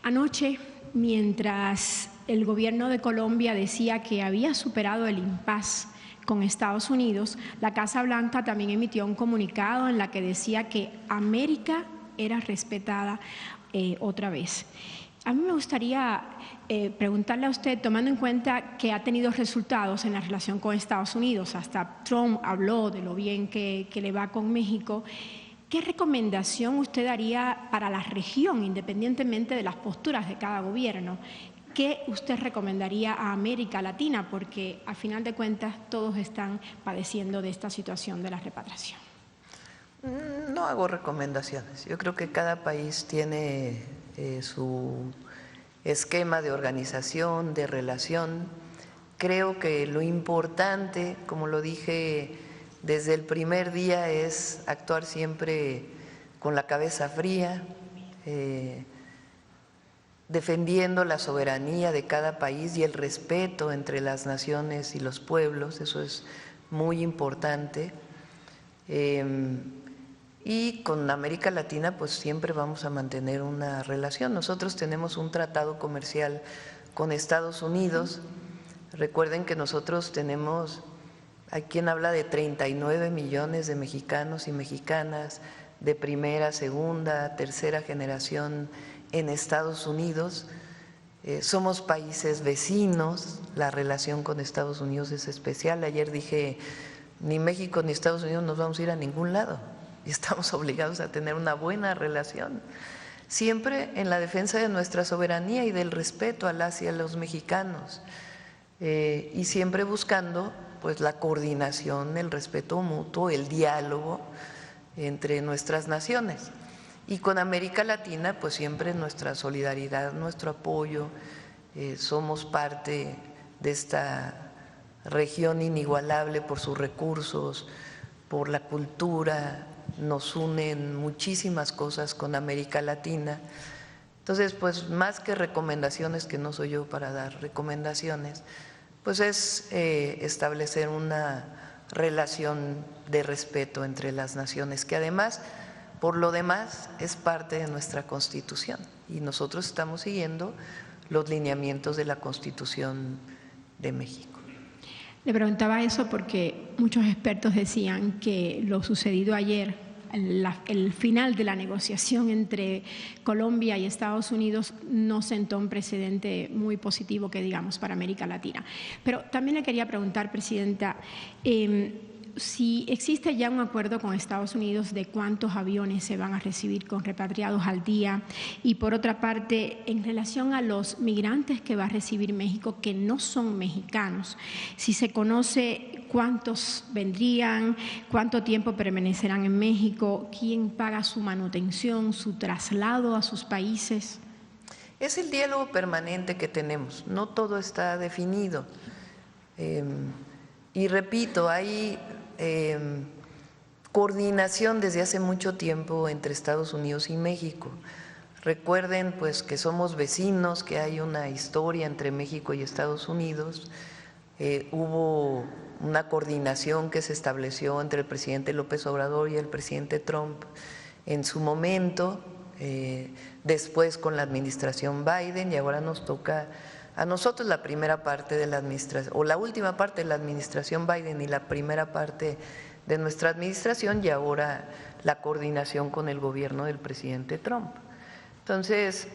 anoche, mientras el gobierno de Colombia decía que había superado el impasse con Estados Unidos, la Casa Blanca también emitió un comunicado en la que decía que América era respetada otra vez. A mí me gustaría preguntarle a usted, tomando en cuenta que ha tenido resultados en la relación con Estados Unidos, hasta Trump habló de lo bien que le va con México, ¿qué recomendación usted daría para la región, independientemente de las posturas de cada gobierno? ¿Qué usted recomendaría a América Latina? Porque al final de cuentas todos están padeciendo de esta situación de la repatriación. No hago recomendaciones. Yo creo que cada país tiene su esquema de organización, de relación. Creo que lo importante, como lo dije desde el primer día, es actuar siempre con la cabeza fría, defendiendo la soberanía de cada país y el respeto entre las naciones y los pueblos. Eso es muy importante. Y con América Latina pues siempre vamos a mantener una relación. Nosotros tenemos un tratado comercial con Estados Unidos. Recuerden que nosotros tenemos, hay quien habla de 39 millones de mexicanos y mexicanas de primera, segunda, tercera generación en Estados Unidos. Somos países vecinos, la relación con Estados Unidos es especial. Ayer dije, ni México ni Estados Unidos nos vamos a ir a ningún lado. Y estamos obligados a tener una buena relación, siempre en la defensa de nuestra soberanía y del respeto a las y a los mexicanos, y siempre buscando pues la coordinación, el respeto mutuo, el diálogo entre nuestras naciones. Y con América Latina pues siempre nuestra solidaridad, nuestro apoyo, somos parte de esta región inigualable por sus recursos, por la cultura. Nos unen muchísimas cosas con América Latina. Entonces, pues más que recomendaciones, que no soy yo para dar recomendaciones, pues es establecer una relación de respeto entre las naciones, que además, por lo demás, es parte de nuestra Constitución y nosotros estamos siguiendo los lineamientos de la Constitución de México. Le preguntaba eso porque muchos expertos decían que lo sucedido ayer, el final de la negociación entre Colombia y Estados Unidos, no sentó un precedente muy positivo, que digamos, para América Latina. Pero también le quería preguntar, Presidenta, si existe ya un acuerdo con Estados Unidos de cuántos aviones se van a recibir con repatriados al día, y por otra parte, en relación a los migrantes que va a recibir México que no son mexicanos, si se conoce cuántos vendrían, cuánto tiempo permanecerán en México, quién paga su manutención, su traslado a sus países. Es el diálogo permanente que tenemos, no todo está definido. Y repito, hay coordinación desde hace mucho tiempo entre Estados Unidos y México. Recuerden pues que somos vecinos, que hay una historia entre México y Estados Unidos. Hubo una coordinación que se estableció entre el presidente López Obrador y el presidente Trump en su momento, después con la administración Biden, y ahora nos toca a nosotros la primera parte de la administración, o la última parte de la administración Biden y la primera parte de nuestra administración, y ahora la coordinación con el gobierno del presidente Trump. Entonces,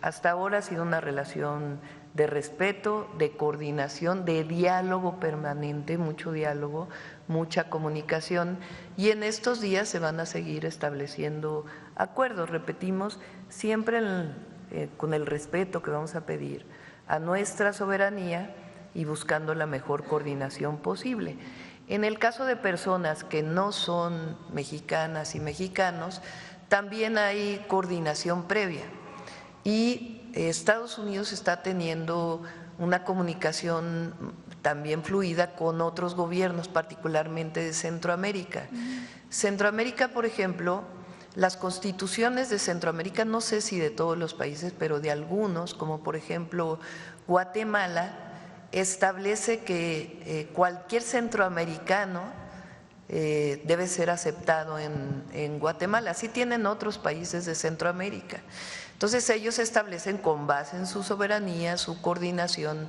hasta ahora ha sido una relación de respeto, de coordinación, de diálogo permanente, mucho diálogo, mucha comunicación, y en estos días se van a seguir estableciendo acuerdos, repetimos, siempre con el respeto que vamos a pedir a nuestra soberanía y buscando la mejor coordinación posible. En el caso de personas que no son mexicanas y mexicanos, también hay coordinación previa y Estados Unidos está teniendo una comunicación también fluida con otros gobiernos, particularmente de Centroamérica. Centroamérica, por ejemplo, las constituciones de Centroamérica, no sé si de todos los países, pero de algunos, como por ejemplo Guatemala, establece que cualquier centroamericano debe ser aceptado en Guatemala. Así tienen otros países de Centroamérica. Entonces ellos establecen con base en su soberanía, su coordinación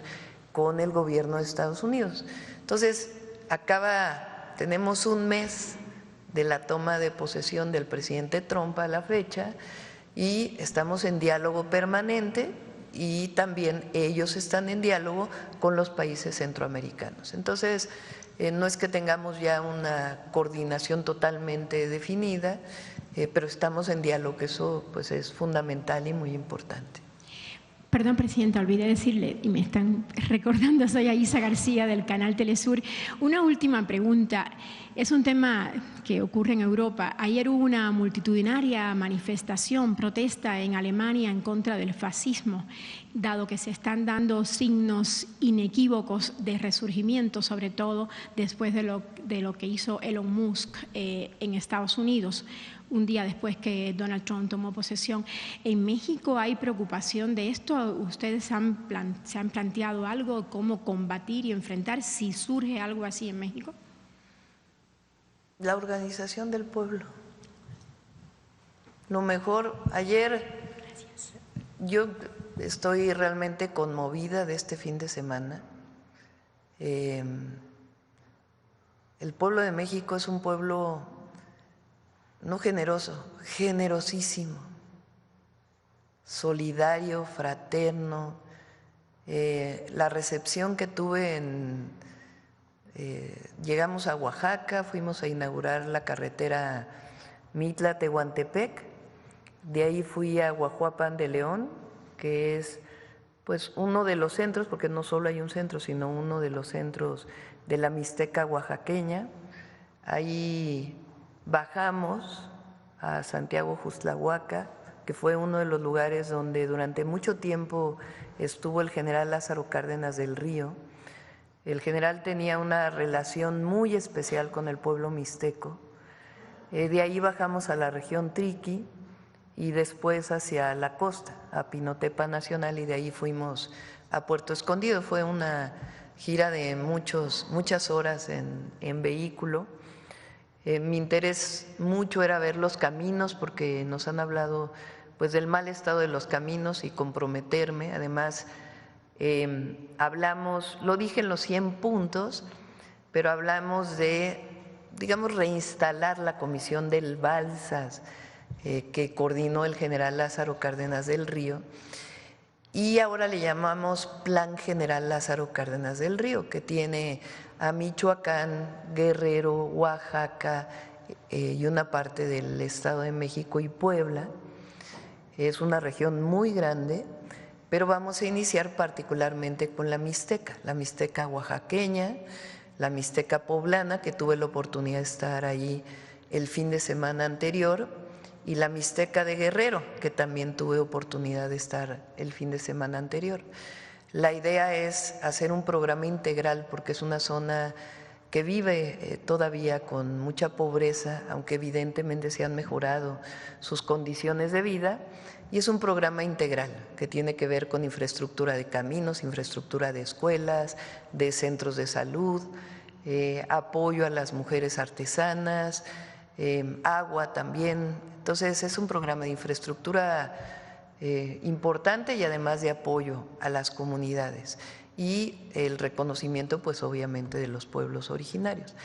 con el gobierno de Estados Unidos. Entonces tenemos un mes de la toma de posesión del presidente Trump a la fecha y estamos en diálogo permanente y también ellos están en diálogo con los países centroamericanos. Entonces, no es que tengamos ya una coordinación totalmente definida, pero estamos en diálogo, que eso pues es fundamental y muy importante. Perdón, Presidenta, olvidé decirle, y me están recordando, soy Aisa García del canal Telesur. Una última pregunta. Es un tema que ocurre en Europa. Ayer hubo una multitudinaria manifestación, protesta en Alemania en contra del fascismo, dado que se están dando signos inequívocos de resurgimiento, sobre todo después de lo que hizo Elon Musk en Estados Unidos, un día después que Donald Trump tomó posesión. ¿En México hay preocupación de esto? ¿Ustedes se han planteado algo, cómo combatir y enfrentar si surge algo así en México? La organización del pueblo. Lo mejor, ayer yo estoy realmente conmovida de este fin de semana. El pueblo de México es un pueblo no generoso, generosísimo, solidario, fraterno. La recepción que tuve llegamos a Oaxaca, fuimos a inaugurar la carretera Mitla-Tehuantepec, de ahí fui a Guajuapan de León, que es pues uno de los centros, porque no solo hay un centro, sino uno de los centros de la Mixteca oaxaqueña. Ahí bajamos a Santiago Juztlahuaca, que fue uno de los lugares donde durante mucho tiempo estuvo el general Lázaro Cárdenas del Río. El general tenía una relación muy especial con el pueblo mixteco. De ahí bajamos a la región Triqui y después hacia la costa, a Pinotepa Nacional, y de ahí fuimos a Puerto Escondido. Fue una gira de muchas horas en vehículo. Mi interés mucho era ver los caminos, porque nos han hablado pues del mal estado de los caminos, y comprometerme. Además, hablamos, lo dije en los 100 puntos, pero hablamos de, digamos, reinstalar la comisión del Balsas que coordinó el general Lázaro Cárdenas del Río, y ahora le llamamos Plan General Lázaro Cárdenas del Río, que tiene a Michoacán, Guerrero, Oaxaca y una parte del Estado de México y Puebla. Es una región muy grande, pero vamos a iniciar particularmente con la Mixteca oaxaqueña, la Mixteca poblana, que tuve la oportunidad de estar ahí el fin de semana anterior, y la Mixteca de Guerrero, que también tuve oportunidad de estar el fin de semana anterior. La idea es hacer un programa integral, porque es una zona que vive todavía con mucha pobreza, aunque evidentemente se han mejorado sus condiciones de vida, y es un programa integral que tiene que ver con infraestructura de caminos, infraestructura de escuelas, de centros de salud, apoyo a las mujeres artesanas, agua también. Entonces es un programa de infraestructura importante y además de apoyo a las comunidades y el reconocimiento pues obviamente de los pueblos originarios.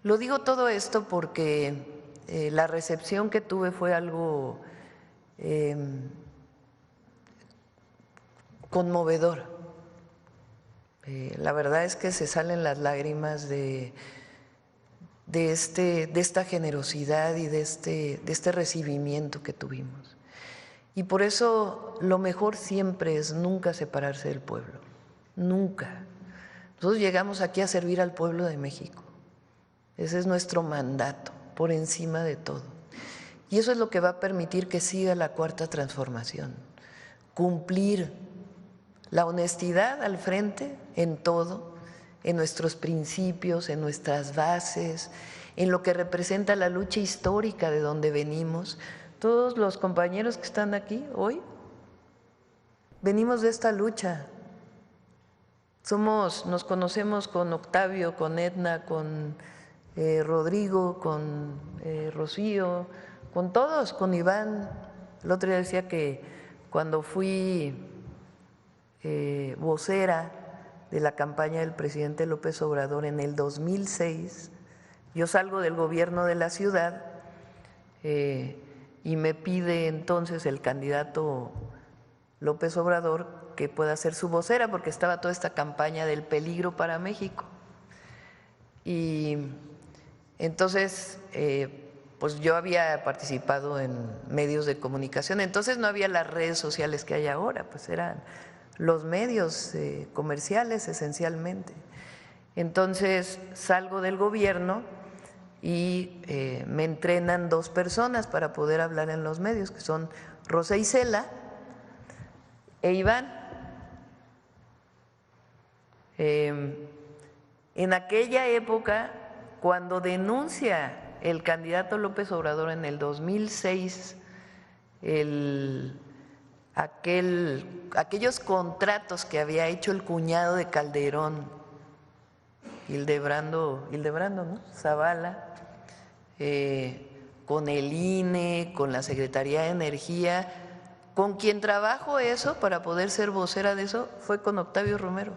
Lo digo todo esto porque la recepción que tuve fue algo conmovedor. La verdad es que se salen las lágrimas de esta generosidad y de este recibimiento que tuvimos. Y por eso lo mejor siempre es nunca separarse del pueblo, nunca. Nosotros llegamos aquí a servir al pueblo de México. Ese es nuestro mandato, por encima de todo. Y eso es lo que va a permitir que siga la Cuarta Transformación. Cumplir la honestidad al frente en todo, en nuestros principios, en nuestras bases, en lo que representa la lucha histórica de donde venimos. Todos los compañeros que están aquí hoy venimos de esta lucha. Nos conocemos con Octavio, con Edna, con Rodrigo, con Rocío, con todos, con Iván. El otro día decía que cuando fui vocera de la campaña del presidente López Obrador en el 2006, yo salgo del gobierno de la ciudad y me pide entonces el candidato López Obrador que pueda ser su vocera, porque estaba toda esta campaña del peligro para México. Y entonces, pues yo había participado en medios de comunicación, entonces no había las redes sociales que hay ahora, pues eran los medios comerciales esencialmente. Entonces salgo del gobierno y me entrenan 2 personas para poder hablar en los medios, que son Rosa Isela e Iván. En aquella época, cuando denuncia el candidato López Obrador en el 2006 aquellos contratos que había hecho el cuñado de Calderón, Hildebrando, ¿no? Zavala, con el INE, con la Secretaría de Energía, con quien trabajo eso para poder ser vocera de eso fue con Octavio Romero.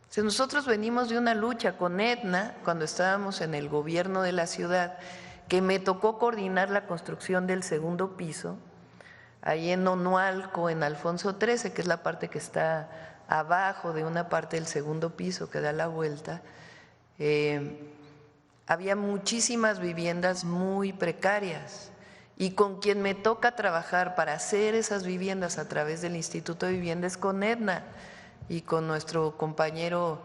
Si nosotros venimos de una lucha con Edna cuando estábamos en el gobierno de la ciudad, que me tocó coordinar la construcción del segundo piso, ahí en Onualco, en Alfonso XIII, que es la parte que está abajo de una parte del segundo piso que da la vuelta, había muchísimas viviendas muy precarias y con quien me toca trabajar para hacer esas viviendas a través del Instituto de Vivienda es con Edna y con nuestro compañero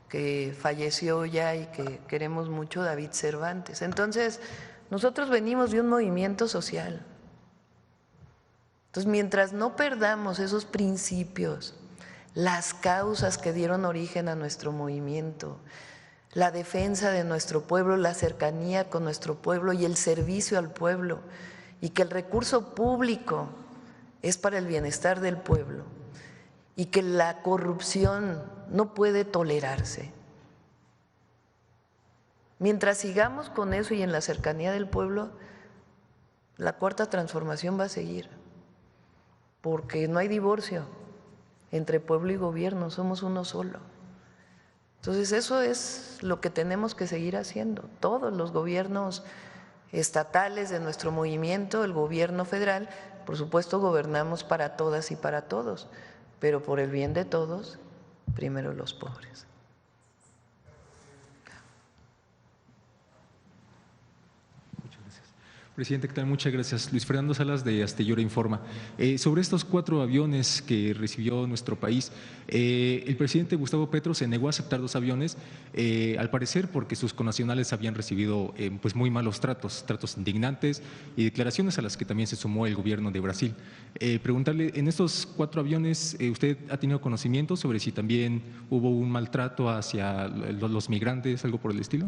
que falleció ya y que queremos mucho, David Cervantes. Entonces, nosotros venimos de un movimiento social. Entonces, mientras no perdamos esos principios, las causas que dieron origen a nuestro movimiento, la defensa de nuestro pueblo, la cercanía con nuestro pueblo y el servicio al pueblo, y que el recurso público es para el bienestar del pueblo, y que la corrupción no puede tolerarse. Mientras sigamos con eso y en la cercanía del pueblo, la Cuarta Transformación va a seguir, porque no hay divorcio entre pueblo y gobierno, somos uno solo. Entonces eso es lo que tenemos que seguir haciendo, todos los gobiernos estatales de nuestro movimiento, el gobierno federal, por supuesto gobernamos para todas y para todos, pero por el bien de todos, primero los pobres. Muchas gracias. Presidente, ¿qué tal? Muchas gracias. Luis Fernando Salas de Astillora Informa. Sobre estos 4 aviones que recibió nuestro país, el presidente Gustavo Petro se negó a aceptar 2 aviones, al parecer porque sus connacionales habían recibido pues muy malos tratos indignantes y declaraciones a las que también se sumó el gobierno de Brasil. Preguntarle, en estos 4 aviones, ¿usted ha tenido conocimiento sobre si también hubo un maltrato hacia los migrantes, algo por el estilo?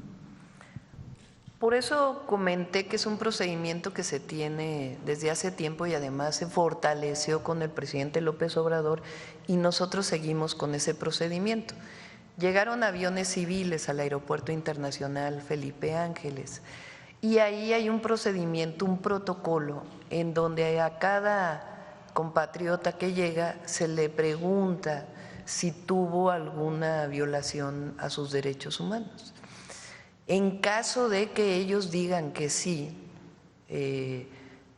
Por eso comenté que es un procedimiento que se tiene desde hace tiempo y además se fortaleció con el presidente López Obrador y nosotros seguimos con ese procedimiento. Llegaron aviones civiles al Aeropuerto Internacional Felipe Ángeles y ahí hay un procedimiento, un protocolo en donde a cada compatriota que llega se le pregunta si tuvo alguna violación a sus derechos humanos. En caso de que ellos digan que sí,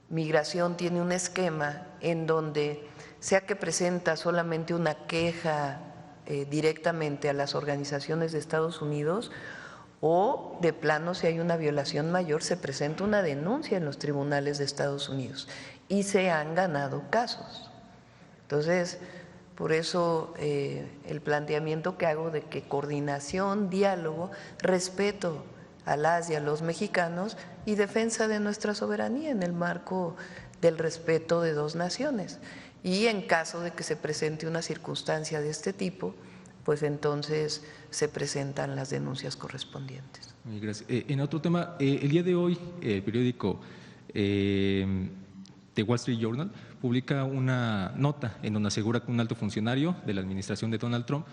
Migración tiene un esquema en donde sea que presenta solamente una queja directamente a las organizaciones de Estados Unidos o de plano si hay una violación mayor se presenta una denuncia en los tribunales de Estados Unidos y se han ganado casos. Entonces, por eso el planteamiento que hago de que coordinación, diálogo, respeto a las y a los mexicanos y defensa de nuestra soberanía en el marco del respeto de 2 naciones. Y en caso de que se presente una circunstancia de este tipo, pues entonces se presentan las denuncias correspondientes. Muy gracias. En otro tema, el día de hoy el periódico The Wall Street Journal publica una nota en donde asegura que un alto funcionario de la administración de Donald Trump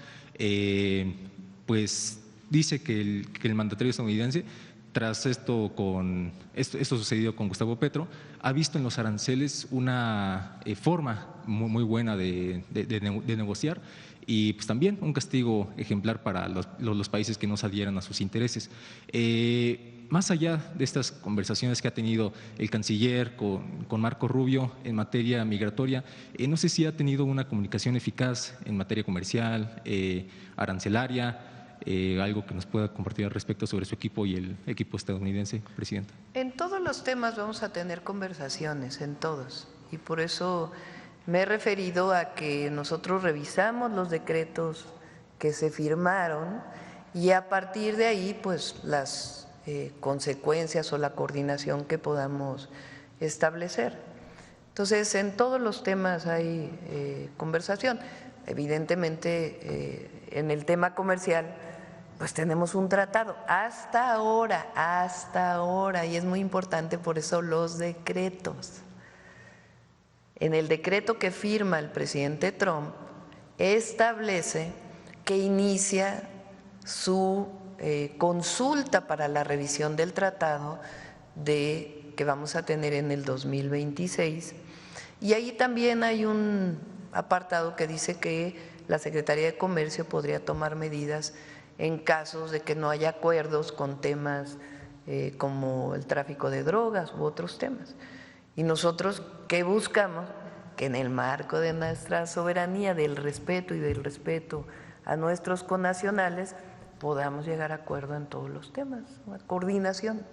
pues dice que el mandatario estadounidense, tras esto sucedido con Gustavo Petro, ha visto en los aranceles una forma muy buena de negociar y pues también un castigo ejemplar para los países que no se adhieran a sus intereses. Más allá de estas conversaciones que ha tenido el canciller con Marco Rubio en materia migratoria, no sé si ha tenido una comunicación eficaz en materia comercial, arancelaria, algo que nos pueda compartir al respecto sobre su equipo y el equipo estadounidense, Presidenta. En todos los temas vamos a tener conversaciones, en todos, y por eso me he referido a que nosotros revisamos los decretos que se firmaron y a partir de ahí pues las consecuencias o la coordinación que podamos establecer. Entonces, en todos los temas hay conversación. Evidentemente, en el tema comercial, pues tenemos un tratado hasta ahora, y es muy importante por eso los decretos. En el decreto que firma el presidente Trump, establece que inicia su consulta para la revisión del tratado que vamos a tener en el 2026 y ahí también hay un apartado que dice que la Secretaría de Comercio podría tomar medidas en casos de que no haya acuerdos con temas como el tráfico de drogas u otros temas. Y nosotros, ¿qué buscamos? Que en el marco de nuestra soberanía, del respeto y del respeto a nuestros connacionales, podamos llegar a acuerdo en todos los temas. Coordinación.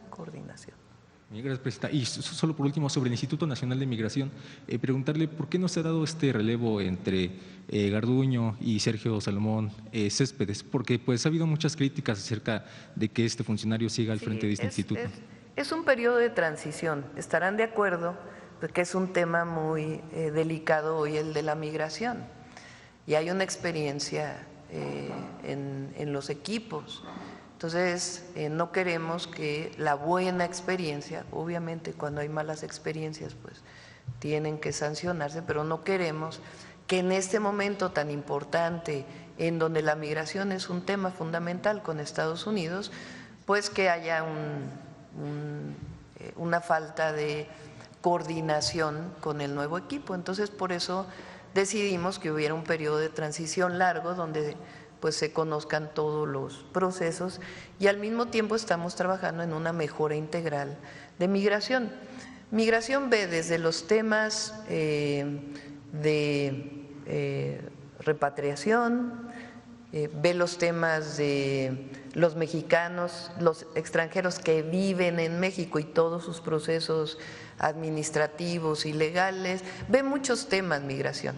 Gracias, Presidenta. Y solo por último, sobre el Instituto Nacional de Migración, preguntarle por qué no se ha dado este relevo entre Garduño y Sergio Salomón Céspedes, porque pues ha habido muchas críticas acerca de que este funcionario siga al frente de este instituto. Es un periodo de transición, estarán de acuerdo, porque es un tema muy delicado hoy el de la migración y hay una experiencia en los equipos. Entonces, no queremos que la buena experiencia, obviamente cuando hay malas experiencias, pues tienen que sancionarse, pero no queremos que en este momento tan importante, en donde la migración es un tema fundamental con Estados Unidos, pues que haya una falta de coordinación con el nuevo equipo. Entonces, por eso decidimos que hubiera un periodo de transición largo donde pues se conozcan todos los procesos y al mismo tiempo estamos trabajando en una mejora integral de migración. Migración ve desde los temas de repatriación, ve los temas de los mexicanos, los extranjeros que viven en México y todos sus procesos administrativos y legales, ve muchos temas migración.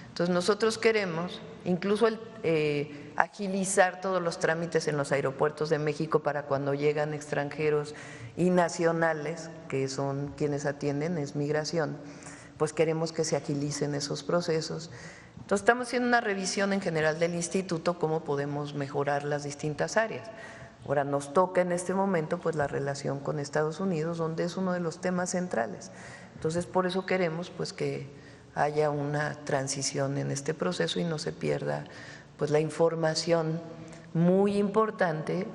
Entonces nosotros queremos incluso agilizar todos los trámites en los aeropuertos de México para cuando llegan extranjeros y nacionales, que son quienes atienden, es migración, pues queremos que se agilicen esos procesos. Entonces estamos haciendo una revisión en general del instituto, cómo podemos mejorar las distintas áreas. Ahora nos toca en este momento pues la relación con Estados Unidos, donde es uno de los temas centrales. Entonces por eso queremos pues que haya una transición en este proceso y no se pierda pues la información muy importante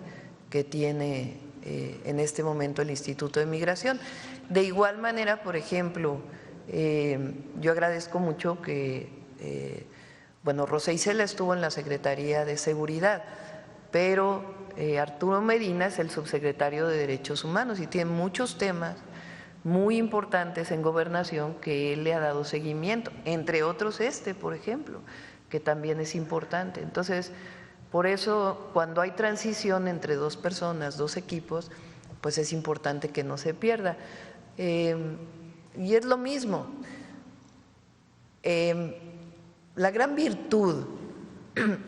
que tiene en este momento el Instituto de Migración. De igual manera, por ejemplo, yo agradezco mucho que, Rosa Isela estuvo en la Secretaría de Seguridad, pero Arturo Medina es el subsecretario de Derechos Humanos y tiene muchos temas muy importantes en gobernación que él le ha dado seguimiento, entre otros por ejemplo, que también es importante. Entonces, por eso cuando hay transición entre dos personas, dos equipos, pues es importante que no se pierda. Y es lo mismo, la gran virtud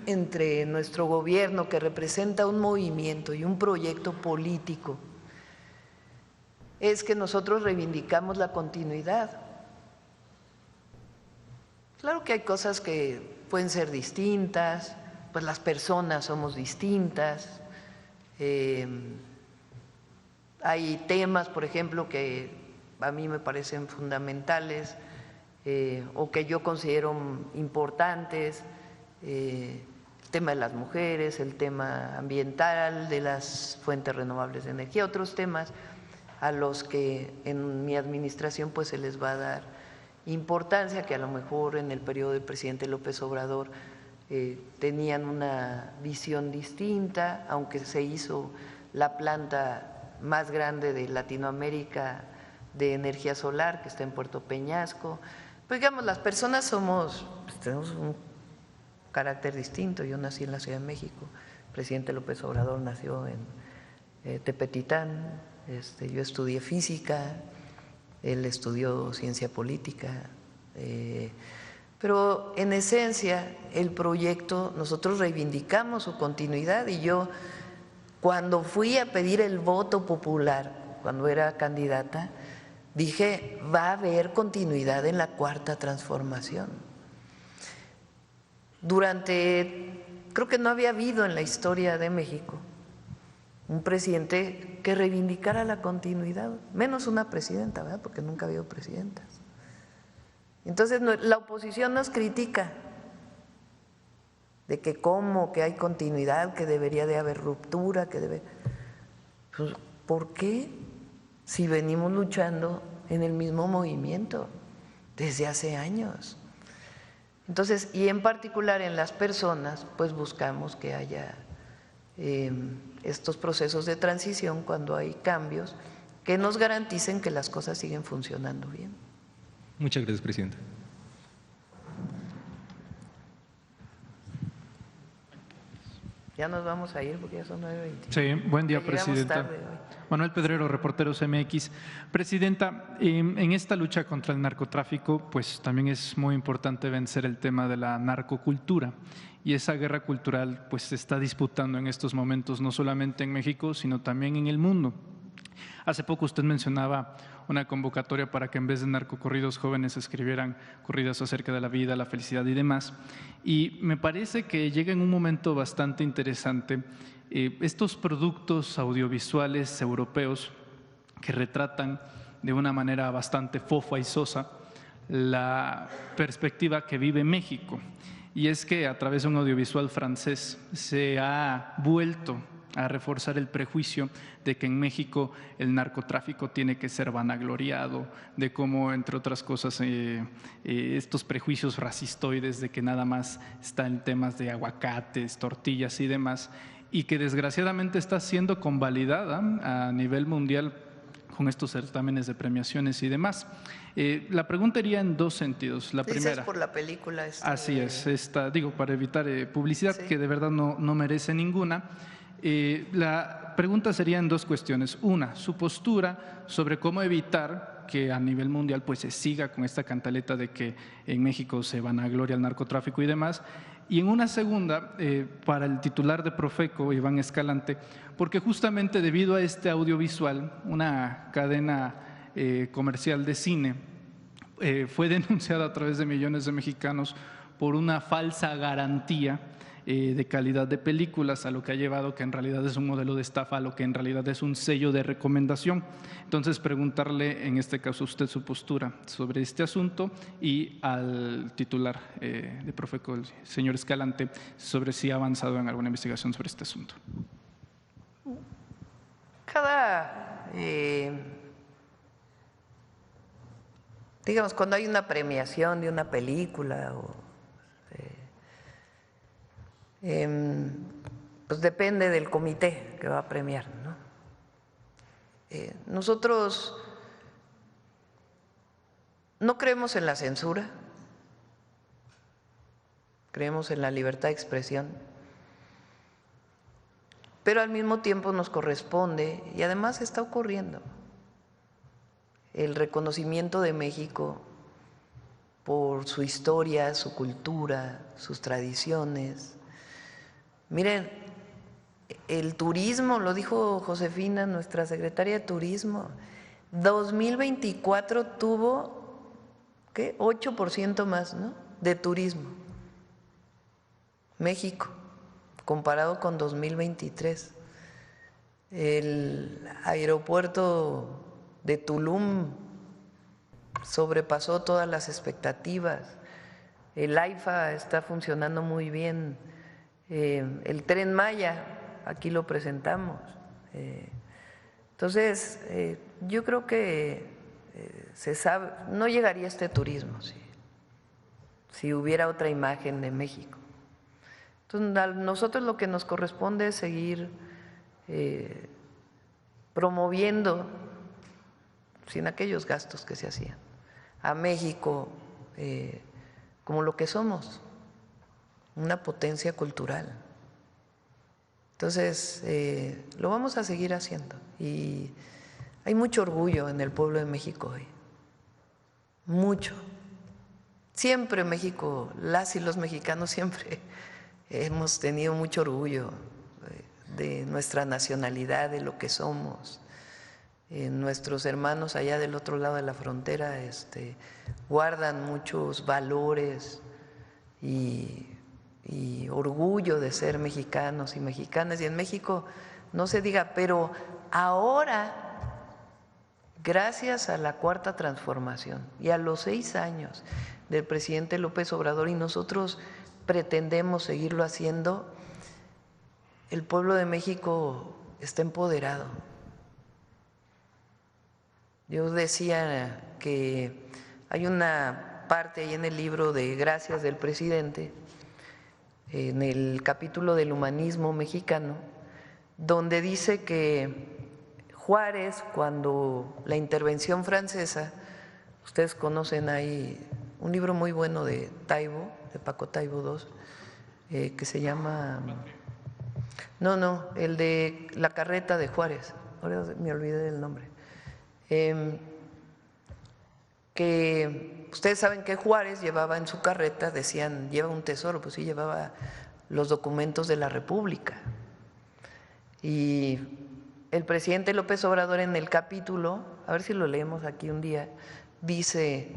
entre nuestro gobierno, que representa un movimiento y un proyecto político, es que nosotros reivindicamos la continuidad. Claro que hay cosas que pueden ser distintas, pues las personas somos distintas, hay temas, por ejemplo, que a mí me parecen fundamentales o que yo considero importantes, el tema de las mujeres, el tema ambiental, de las fuentes renovables de energía, otros temas a los que en mi administración pues se les va a dar importancia, que a lo mejor en el periodo del presidente López Obrador tenían una visión distinta, aunque se hizo la planta más grande de Latinoamérica de energía solar, que está en Puerto Peñasco. Pues digamos, las personas tenemos un carácter distinto. Yo nací en la Ciudad de México, el presidente López Obrador nació en Tepetitán, yo estudié física, él estudió ciencia política, pero en esencia el proyecto, nosotros reivindicamos su continuidad y yo cuando fui a pedir el voto popular, cuando era candidata, dije, va a haber continuidad en la Cuarta Transformación. Creo que no había habido en la historia de México un presidente que reivindicara la continuidad, menos una presidenta, ¿verdad? Porque nunca ha habido presidentas. Entonces la oposición nos critica de que cómo, que hay continuidad, que debería de haber ruptura, pues, ¿por qué? Si venimos luchando en el mismo movimiento desde hace años. Entonces, y en particular en las personas, pues buscamos que haya estos procesos de transición cuando hay cambios que nos garanticen que las cosas siguen funcionando bien. Muchas gracias, Presidenta. Ya nos vamos a ir porque ya son 9:20. Sí, buen día, Presidenta. Manuel Pedrero, Reporteros MX. Presidenta, en esta lucha contra el narcotráfico, pues también es muy importante vencer el tema de la narcocultura. Y esa guerra cultural pues se está disputando en estos momentos no solamente en México, sino también en el mundo. Hace poco usted mencionaba una convocatoria para que en vez de narcocorridos jóvenes escribieran corridas acerca de la vida, la felicidad y demás. Y me parece que llega en un momento bastante interesante estos productos audiovisuales europeos que retratan de una manera bastante fofa y sosa la perspectiva que vive México. Y es que a través de un audiovisual francés se ha vuelto a reforzar el prejuicio de que en México el narcotráfico tiene que ser vanagloriado, de cómo, entre otras cosas, estos prejuicios racistoides de que nada más están temas de aguacates, tortillas y demás, y que desgraciadamente está siendo convalidada a nivel mundial estos certámenes de premiaciones y demás. La pregunta iría en dos sentidos. La primera, por la película. Así es, digo, para evitar publicidad, sí, que de verdad no merece ninguna. La pregunta sería en dos cuestiones. Una, su postura sobre cómo evitar que a nivel mundial pues se siga con esta cantaleta de que en México se vanagloria el narcotráfico y demás. Y en una segunda, para el titular de Profeco, Iván Escalante, porque justamente debido a este audiovisual, una cadena comercial de cine fue denunciada a través de millones de mexicanos por una falsa garantía de calidad de películas, a lo que ha llevado que en realidad es un modelo de estafa, a lo que en realidad es un sello de recomendación. Entonces, preguntarle en este caso a usted su postura sobre este asunto y al titular de Profeco, el señor Escalante, sobre si ha avanzado en alguna investigación sobre este asunto. Digamos, cuando hay una premiación de una película pues depende del comité que va a premiar, ¿no? Nosotros no creemos en la censura, creemos en la libertad de expresión, pero al mismo tiempo nos corresponde, y además está ocurriendo, el reconocimiento de México por su historia, su cultura, sus tradiciones. Miren, el turismo, lo dijo Josefina, nuestra secretaria de Turismo, 2024 tuvo, ¿qué? 8% más, ¿no?, de turismo. México, comparado con 2023. El aeropuerto de Tulum sobrepasó todas las expectativas. El AIFA está funcionando muy bien. El Tren Maya, aquí lo presentamos. Entonces, yo creo que se sabe, no llegaría este turismo si hubiera otra imagen de México. Entonces, a nosotros lo que nos corresponde es seguir promoviendo, sin aquellos gastos que se hacían, a México como lo que somos, una potencia cultural. Entonces, lo vamos a seguir haciendo y hay mucho orgullo en el pueblo de México hoy, mucho. Siempre México, las y los mexicanos siempre hemos tenido mucho orgullo de nuestra nacionalidad, de lo que somos. Nuestros hermanos allá del otro lado de la frontera guardan muchos valores y orgullo de ser mexicanos y mexicanas, y en México no se diga, pero ahora, gracias a la Cuarta Transformación y a los 6 años del presidente López Obrador, y nosotros pretendemos seguirlo haciendo, el pueblo de México está empoderado. Yo decía que hay una parte ahí en el libro de Gracias del presidente, en el capítulo del humanismo mexicano, donde dice que Juárez, cuando la intervención francesa, ustedes conocen ahí un libro muy bueno de Taibo, de Paco Taibo II, que se llama… No, el de La carreta de Juárez, ahora me olvidé del nombre. Que ustedes saben que Juárez llevaba en su carreta, decían, lleva un tesoro, pues sí, llevaba los documentos de la República. Y el presidente López Obrador en el capítulo, a ver si lo leemos aquí un día, dice,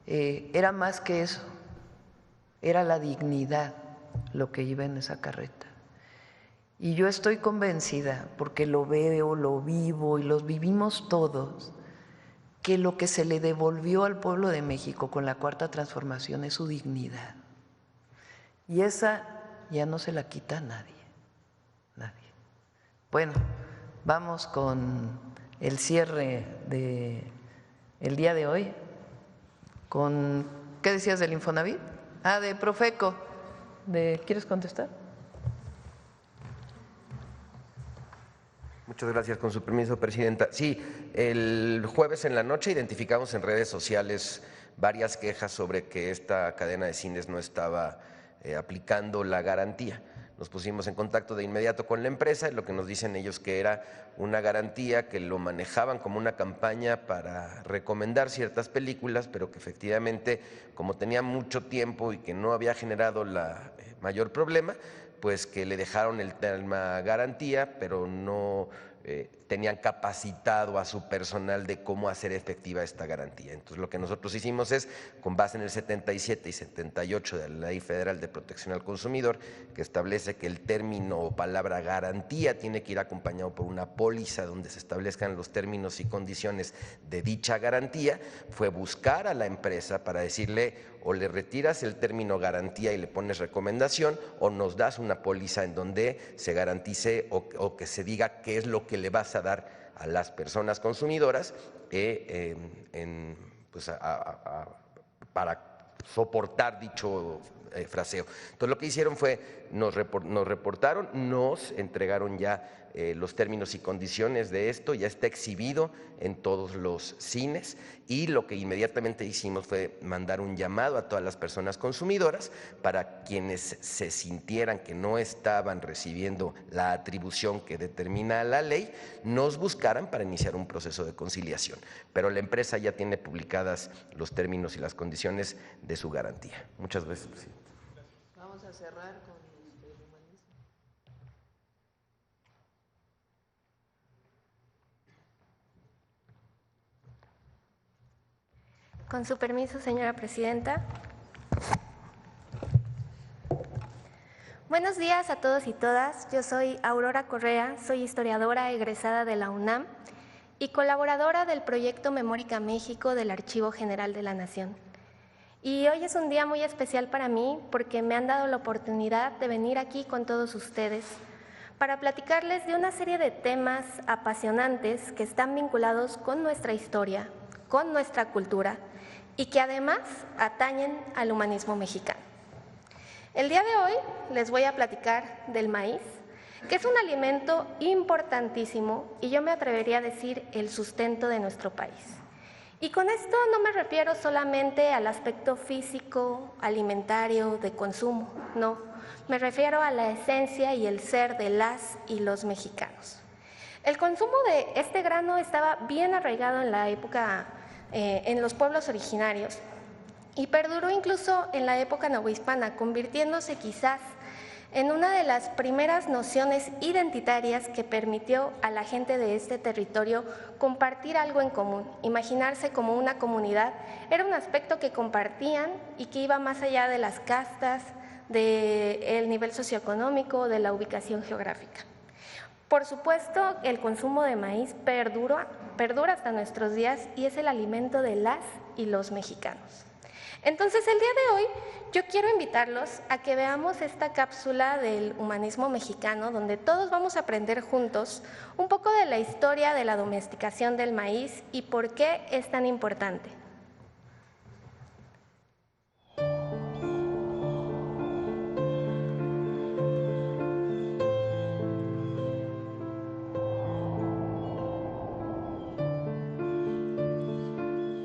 era más que eso, era la dignidad lo que iba en esa carreta. Y yo estoy convencida, porque lo veo, lo vivo y los vivimos todos, que lo que se le devolvió al pueblo de México con la Cuarta Transformación es su dignidad. Y esa ya no se la quita a nadie. Bueno, vamos con el cierre del día de hoy. ¿Qué decías del Infonavit? De Profeco. ¿Quieres contestar? Muchas gracias. Con su permiso, Presidenta. Sí, el jueves en la noche identificamos en redes sociales varias quejas sobre que esta cadena de cines no estaba aplicando la garantía. Nos pusimos en contacto de inmediato con la empresa y lo que nos dicen ellos que era una garantía, que lo manejaban como una campaña para recomendar ciertas películas, pero que efectivamente, como tenía mucho tiempo y que no había generado la mayor problema, pues que le dejaron el tema garantía, pero no tenían capacitado a su personal de cómo hacer efectiva esta garantía. Entonces, lo que nosotros hicimos es, con base en el 77 y 78 de la Ley Federal de Protección al Consumidor, que establece que el término o palabra garantía tiene que ir acompañado por una póliza donde se establezcan los términos y condiciones de dicha garantía, fue buscar a la empresa para decirle: o le retiras el término garantía y le pones recomendación, o nos das una póliza en donde se garantice o que se diga qué es lo que le vas a dar a las personas consumidoras para soportar dicho fraseo. Entonces, lo que hicieron fue, nos reportaron, nos entregaron ya los términos y condiciones de esto, ya está exhibido en todos los cines, y lo que inmediatamente hicimos fue mandar un llamado a todas las personas consumidoras para quienes se sintieran que no estaban recibiendo la atribución que determina la ley, nos buscaran para iniciar un proceso de conciliación. Pero la empresa ya tiene publicadas los términos y las condiciones de su garantía. Muchas gracias, presidente. Vamos a cerrar con el humanismo. Con su permiso, señora presidenta. Buenos días a todos y todas. Yo soy Aurora Correa, soy historiadora egresada de la UNAM y colaboradora del proyecto Memórica México del Archivo General de la Nación. Y hoy es un día muy especial para mí porque me han dado la oportunidad de venir aquí con todos ustedes para platicarles de una serie de temas apasionantes que están vinculados con nuestra historia, con nuestra cultura y que además atañen al humanismo mexicano. El día de hoy les voy a platicar del maíz, que es un alimento importantísimo y yo me atrevería a decir el sustento de nuestro país. Y con esto no me refiero solamente al aspecto físico, alimentario, de consumo, no, me refiero a la esencia y el ser de las y los mexicanos. El consumo de este grano estaba bien arraigado en la época, en los pueblos originarios, y perduró incluso en la época novohispana, convirtiéndose quizás en una de las primeras nociones identitarias que permitió a la gente de este territorio compartir algo en común. Imaginarse como una comunidad era un aspecto que compartían y que iba más allá de las castas, del nivel socioeconómico, de la ubicación geográfica. Por supuesto, el consumo de maíz perdura hasta nuestros días y es el alimento de las y los mexicanos. Entonces, el día de hoy yo quiero invitarlos a que veamos esta cápsula del humanismo mexicano, donde todos vamos a aprender juntos un poco de la historia de la domesticación del maíz y por qué es tan importante.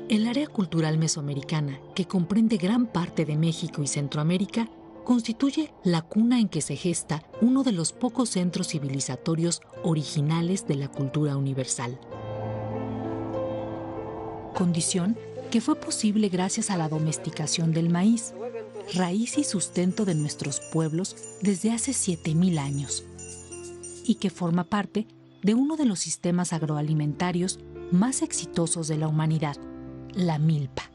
El área cultural mesoamericana, que comprende gran parte de México y Centroamérica, constituye la cuna en que se gesta uno de los pocos centros civilizatorios originales de la cultura universal. Condición que fue posible gracias a la domesticación del maíz, raíz y sustento de nuestros pueblos desde hace 7,000 años, y que forma parte de uno de los sistemas agroalimentarios más exitosos de la humanidad, la milpa.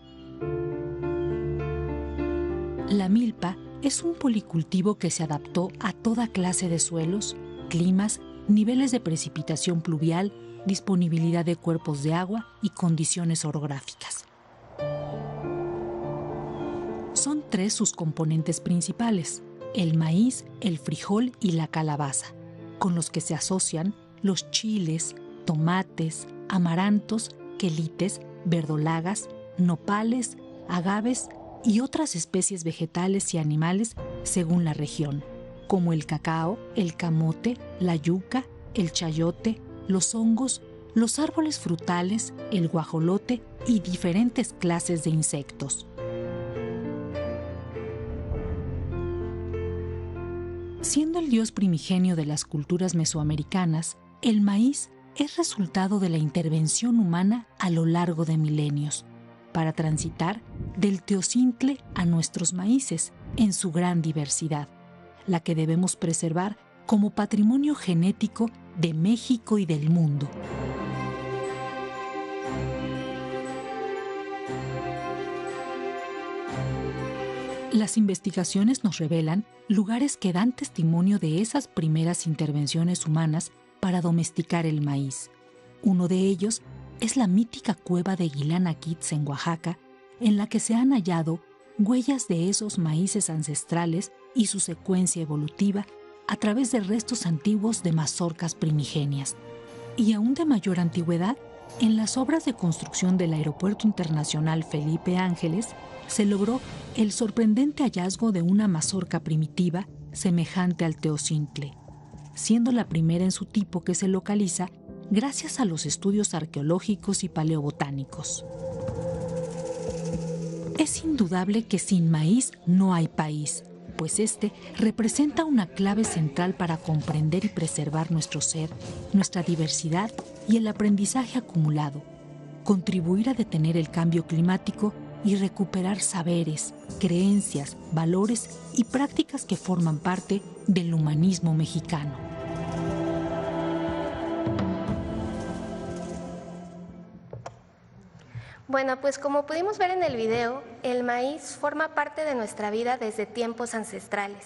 La milpa es un policultivo que se adaptó a toda clase de suelos, climas, niveles de precipitación pluvial, disponibilidad de cuerpos de agua y condiciones orográficas. Son 3 sus componentes principales: el maíz, el frijol y la calabaza, con los que se asocian los chiles, tomates, amarantos, quelites, verdolagas, nopales, agaves y otras especies vegetales y animales según la región, como el cacao, el camote, la yuca, el chayote, los hongos, los árboles frutales, el guajolote y diferentes clases de insectos. Siendo el dios primigenio de las culturas mesoamericanas, el maíz es resultado de la intervención humana a lo largo de milenios, para transitar del teocintle a nuestros maíces en su gran diversidad, la que debemos preservar como patrimonio genético de México y del mundo. Las investigaciones nos revelan lugares que dan testimonio de esas primeras intervenciones humanas para domesticar el maíz. Uno de ellos es la mítica cueva de Guilanaquitz en Oaxaca, en la que se han hallado huellas de esos maíces ancestrales y su secuencia evolutiva a través de restos antiguos de mazorcas primigenias. Y aún de mayor antigüedad, en las obras de construcción del Aeropuerto Internacional Felipe Ángeles, se logró el sorprendente hallazgo de una mazorca primitiva semejante al teocintle, siendo la primera en su tipo que se localiza gracias a los estudios arqueológicos y paleobotánicos. Es indudable que sin maíz no hay país, pues este representa una clave central para comprender y preservar nuestro ser, nuestra diversidad y el aprendizaje acumulado, contribuir a detener el cambio climático y recuperar saberes, creencias, valores y prácticas que forman parte del humanismo mexicano. Bueno, pues como pudimos ver en el video, el maíz forma parte de nuestra vida desde tiempos ancestrales.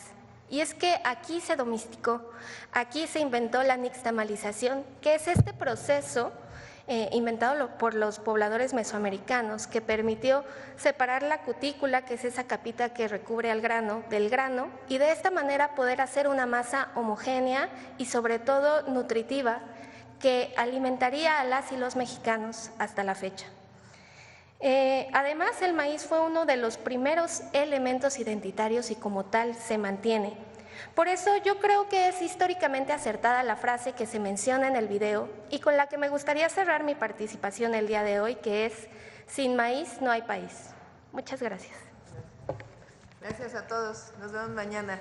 Y es que aquí se domesticó, aquí se inventó la nixtamalización, que es este proceso inventado por los pobladores mesoamericanos, que permitió separar la cutícula, que es esa capita que recubre al grano, del grano, y de esta manera poder hacer una masa homogénea y sobre todo nutritiva, que alimentaría a las y los mexicanos hasta la fecha. Además, el maíz fue uno de los primeros elementos identitarios y como tal se mantiene. Por eso yo creo que es históricamente acertada la frase que se menciona en el video y con la que me gustaría cerrar mi participación el día de hoy, que es: sin maíz no hay país. Muchas gracias. Gracias a todos. Nos vemos mañana.